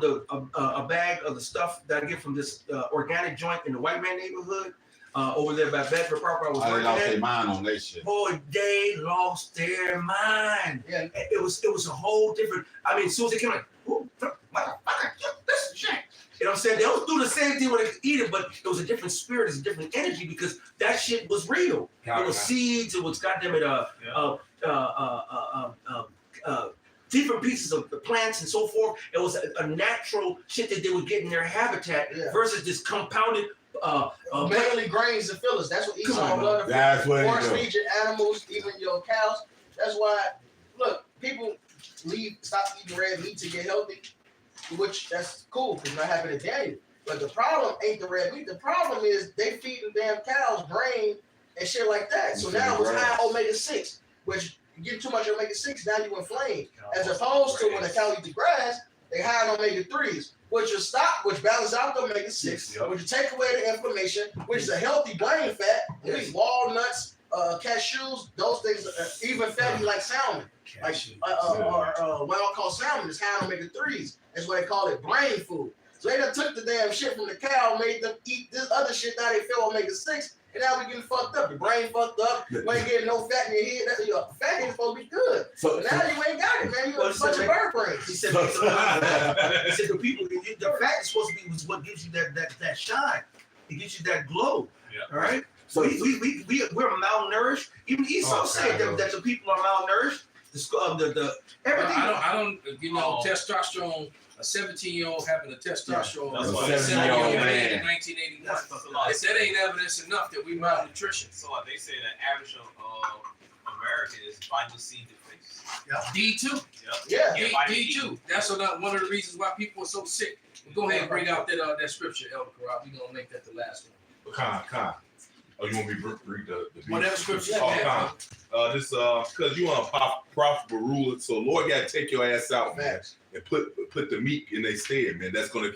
a bag of the stuff that I get from this organic joint in the white man neighborhood over there by Bedford Park, I was working lost at. their mind on that shit. Boy, they lost their mind. Yeah. It was a whole different. I mean, as soon as they came like, ooh, motherfucker, this shit. You know what I'm saying? They don't do the same thing when they eat it, but it was a different spirit, it's a different energy because that shit was real. It was seeds. It was goddamn it different pieces of the plants and so forth. It was a natural shit that they would get in their habitat versus this compounded. Mainly grains and fillers. That's what Esau loved. That's what Force feed your animals, even your cows. That's why, look, people stop eating red meat to get healthy, which that's cool because not having a Daniel. But the problem ain't the red meat. The problem is they feed the damn cows grain and shit like that. So now it's high omega-6, which you get too much omega-6, now you inflame. As opposed to when a cow eats the grass, they high on omega-3s, which balance out the omega-6, which will take away the inflammation, which is a healthy brain fat. These walnuts, cashews, those things, even fatty like salmon, like wild caught salmon is high on omega-3s. That's why they call it brain food. So they done took the damn shit from the cow, made them eat this other shit. Now they feel omega-6. And now we getting fucked up. Your brain fucked up. You ain't getting no fat in your head. Your fat ain't supposed to be good. So now you ain't got it, man. You got a bunch of bird brains. He said the people, the fat is supposed to be what gives you that shine. It gives you that glow. Yeah. All right. So we're malnourished. Even Esau said that the people are malnourished. Everything. I don't. Testosterone. A 17-year-old having a testosterone. That's A what 17-year-old man in 1981. That ain't evidence enough that we malnutrition. So they say the average of American is vitamin C deficient. D2. D2. That's one of the reasons why people are so sick. Go ahead and bring out that scripture, Elder Corral. We're gonna make that the last one. Con. Oh, you want me to read the whatever scripture? This because you want a profitable ruler, so Lord got to take your ass out, man, and put the meat in their stead, man. That's gonna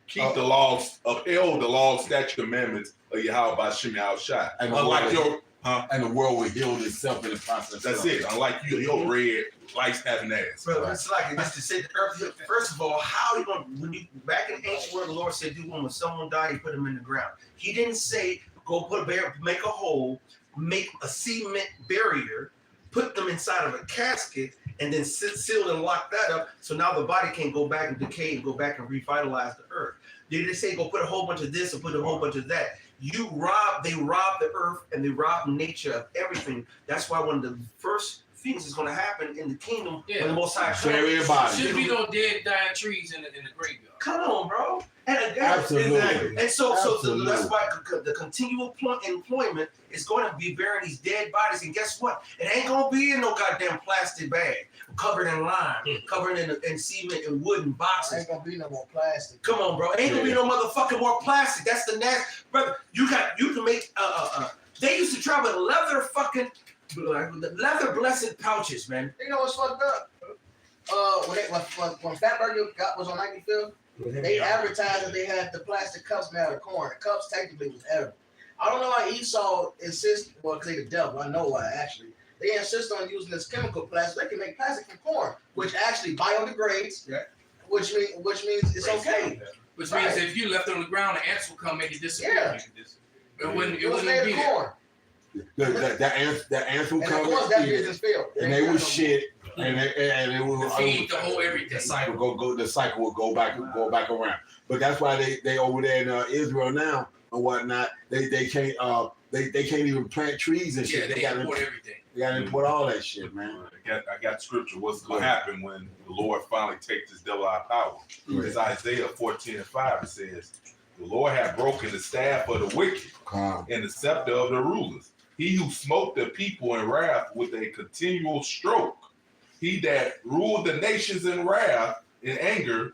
keep the laws, uphold the laws, statute, commandments of Yahweh by Shem Shai. And unlike and the world will heal itself in the process. That's it. Unlike you, your red likes having ass. Bro, it's like just to say the earth. First of all, how you gonna back in the ancient world, the Lord said, "Do when someone died, He put them in the ground." He didn't say go make a hole, make a cement barrier, put them inside of a casket, and then seal and lock that up. So now the body can't go back and decay and go back and revitalize the earth. They didn't say go put a whole bunch of this or put a whole bunch of that. They rob the earth and they rob nature of everything. That's why one of the first things is going to happen in the kingdom when the Most High comes. Should be no dead, dying trees in the graveyard. Come on, bro. And Absolutely. And so that's why the continual employment is going to be burying these dead bodies. And guess what? It ain't going to be in no goddamn plastic bag, covered in lime, covered in cement and wooden boxes. Ain't gonna be no more plastic. Come on, bro. Ain't gonna be no motherfucking more plastic. That's the next, brother. You can make they used to travel leather blessed pouches, man. You know what's fucked up? When Fatburger was on 95th, they advertised that they had the plastic cups made out of corn. The cups technically was edible. I don't know why Esau insists. Well, because they the devil. I know why actually. They insist on using this chemical plastic. They can make plastic from corn, which actually biodegrades. Yeah. Which means it's okay. Which means if you left it on the ground, the ants will come make it disappear. Yeah. It wouldn't made be of corn. That anthem And of cover, course, that business failed. and they was shit, and it was Feed the whole everything. the cycle the cycle will go back around. But that's why they over there in Israel now and whatnot. They can't they can't even plant trees and shit. Yeah, they import everything. They got to import all that shit, man. I got scripture. What's going to happen when the Lord finally takes this devil out of power? It's Isaiah 14:5. It says, "The Lord hath broken the staff of the wicked and the scepter of the rulers. He who smote the people in wrath with a continual stroke. He that ruled the nations in wrath, in anger,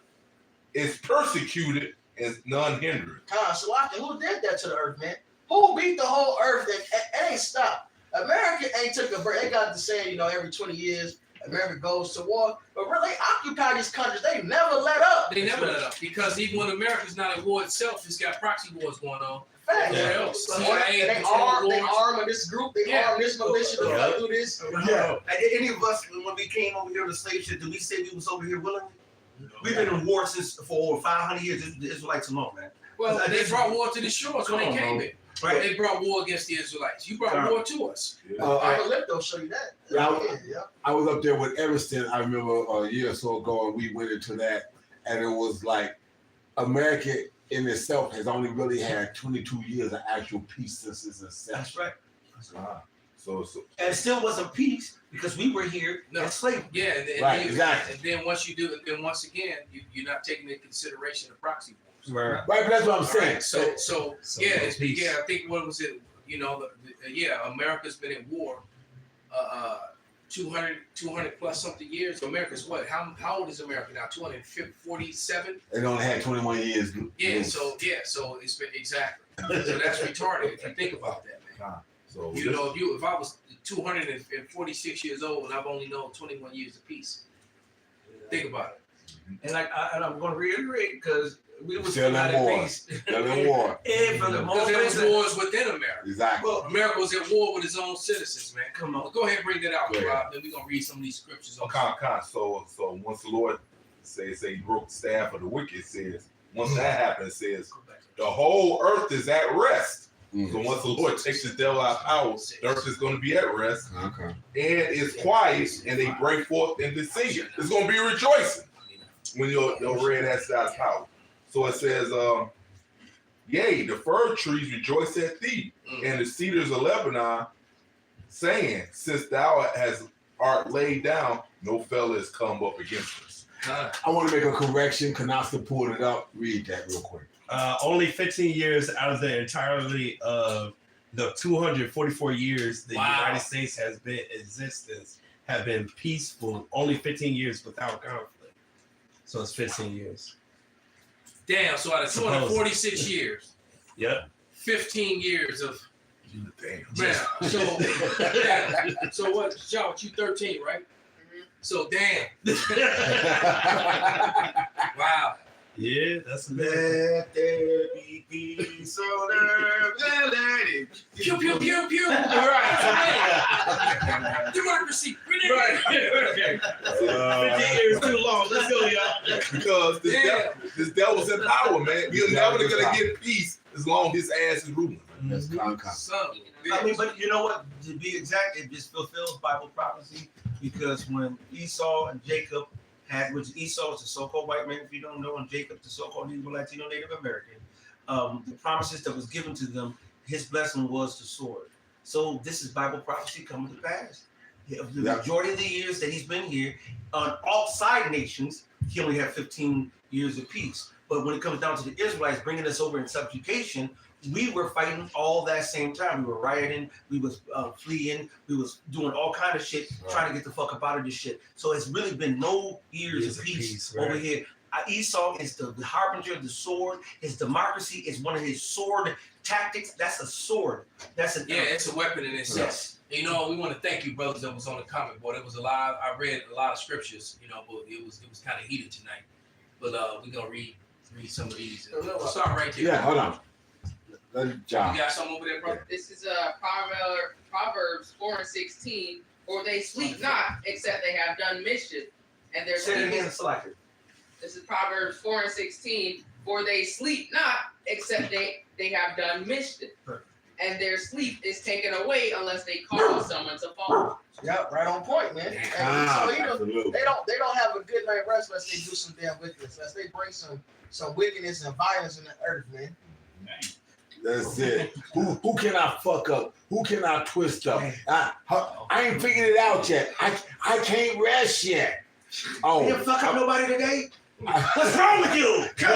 is persecuted and none hindered." So who did that to the earth, man? Who beat the whole earth? It ain't stopped. America ain't took a break. They got to say, every 20 years, America goes to war. But really, occupy these countries. They never let up. They never let up because even when America's not at war itself, it's got proxy wars going on. Fact. Where else? They arm this group. They arm this militia to do this. Yeah. Any of us, when we came over here to slave ship, did we say we was over here willingly? We've been in war for over 500 years. The Israelites alone, man. Well, they brought war to the shores when they came in. Right. They brought war against the Israelites. You brought war to us. They'll show you that. I was up there with Everston, I remember a year or so ago, and we went into that, and it was like America in itself has only really had 22 years of actual peace since its inception. That's right. So and it still wasn't peace because we were here as slaves. Yeah, right, exactly. And then once you do it, then once again, you're not taking into consideration the proxy wars. Right, but that's what I'm saying. Right. So I think what was it? America's been at war 200 plus something years. So America's what? How old is America now? 247? It only had 21 years. Yeah, so it's been exactly. So that's retarded if you think about that, man. So if I was 246 years old and I've only known 21 years of peace, think about it. And I'm going to reiterate because we were still in war. Still in war. Because there was wars within America. Exactly. Well, America was at war with its own citizens, man. Come on. Go ahead and bring that out, Rob. Then we're gonna read some of these scriptures. So once the Lord say he broke the staff of the wicked, it says once that happens, it says the whole earth is at rest. So once the Lord takes the devil out of power, the earth is going to be at rest. Okay. And it's quiet, and they break forth into singing. It's going to be rejoicing when your red ass out of power. So it says, yea, the fir trees rejoice at thee, and the cedars of Lebanon, saying, since thou art laid down, no fellow has come up against us. I want to make a correction. Kanasta pulled it up. Read that real quick. Only 15 years out of the entirety of the 244 years the United States has been in existence have been peaceful. Only 15 years without conflict. So it's 15 years. Damn, so out of 246 years. Yep. 15 years of damn. Man, so what, John, you 13, right? Mm-hmm. So damn. Wow. Yeah, that's amazing. Let there be peace on earth. Let it. Pew, pew, pew, pew. All right. Democracy. Right. Okay. 15 years too long. Let's go, y'all. Because this devil's in power, man. You're never going to get peace as long as his ass is ruling. That's I mean, but you know what? To be exact, it just fulfills Bible prophecy because when Esau and Jacob which Esau is the so-called white man, if you don't know, and Jacob, the so-called Negro, Latino, Native American, the promises that was given to them, his blessing was the sword. So this is Bible prophecy coming to pass. The majority of the years that he's been here, on outside nations, he only had 15 years of peace. But when it comes down to the Israelites bringing us over in subjugation, we were fighting all that same time. We were rioting, we was fleeing, we was doing all kind of shit, trying to get the fuck up out of this shit. So it's really been no years of peace over here. Esau is the harbinger of the sword. His democracy is one of his sword tactics. That's a sword. It's a weapon in itself. Yes. You know, we want to thank you, brothers, that was on the comment board. It was a lot. I read a lot of scriptures, but it was kind of heated tonight. But we're gonna read some of these. We'll start right there. Yeah, hold on. You got something over there, bro? This is Proverbs 4:16. For they sleep not, except they have done mischief, and their sleep is. This is Proverbs 4:16. For they sleep not, except they have done mischief, and their sleep is taken away unless they cause someone to fall. Yeah, right on point, man. And so they don't have a good night rest unless they do some damn wickedness, unless they bring some wickedness and violence in the earth, man. That's it. Who can I fuck up? Who can I twist up? I ain't figured it out yet. I can't rest yet. Oh, You didn't fuck up nobody today? What's wrong with you? Go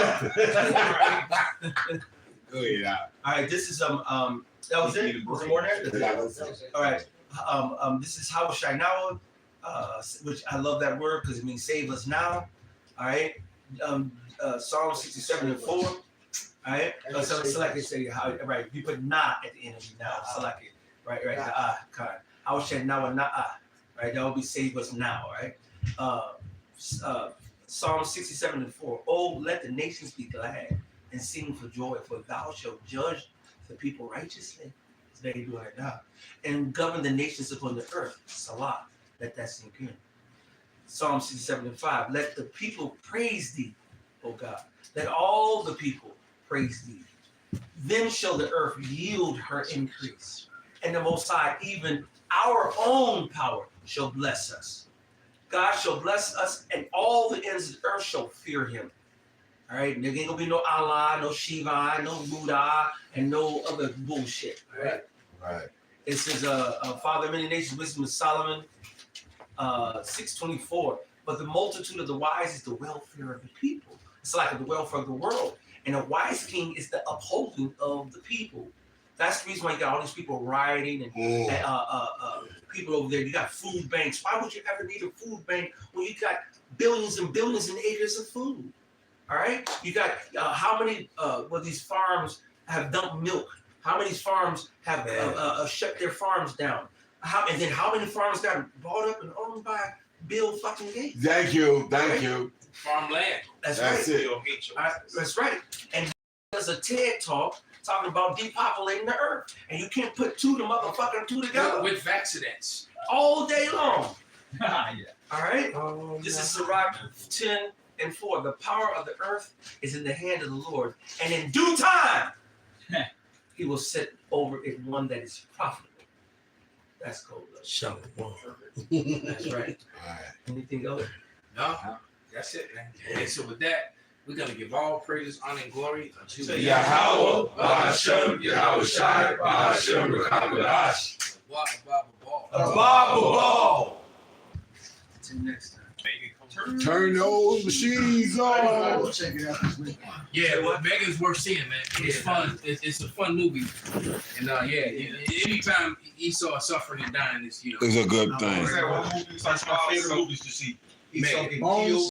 ahead. All right, this is that was it. Was there more there? Yeah, that's it. All right. This is how shall now, which I love that word because it means save us now. All right. Psalm 67 and 4. All right. So select it. Say how right. You put not at the end of it now. Select it. Right. Kind. How shall now and not. Right. That will be save us now. Right. Psalm 67 and 4. Oh, let the nations be glad and sing for joy, for thou shalt judge the people righteously. They do it now. And govern the nations upon the earth. Salah. Let that sink in. Psalm 67 and 5. Let the people praise thee, O God. Let all the people praise thee. Then shall the earth yield her increase. And the Most High, even our own power, shall bless us. God shall bless us, and all the ends of the earth shall fear him. All right, there ain't gonna be no Allah, no Shiva, no Buddha, and no other bullshit. All right. Right. It says, Father of many nations, wisdom of Solomon, 6:24. But the multitude of the wise is the welfare of the people. It's like the welfare of the world. And a wise king is the upholding of the people. That's the reason why you got all these people rioting and people over there. You got food banks. Why would you ever need a food bank when you got billions and billions and acres of food? All right. You got how many these farms have dumped milk? How many farms have shut their farms down? And then how many farms got bought up and owned by Bill fucking Gates? Thank you. Farmland. That's it. That's right. And there's a TED talk talking about depopulating the earth. And you can't put two together. With vaccinates. All day long. Yeah. All right? This is Sirach 10 and 4. The power of the earth is in the hand of the Lord. And in due time, he will set over it one that is profitable. That's cold. Show That's right. Anything else? No, that's it, man. Okay, so with that, we're gonna give all praises, honor, and glory unto Yahweh, Ba'ashem, Yahweh Shai, Ba'ashem, Rekabadash. Ball. Until next time. Turn those machines on. Yeah, well, Megan's worth seeing, man. It's fun. It's a fun movie, and anytime Esau is suffering and dying, it's It's a good thing. One of my favorite movies to see. Esau get killed.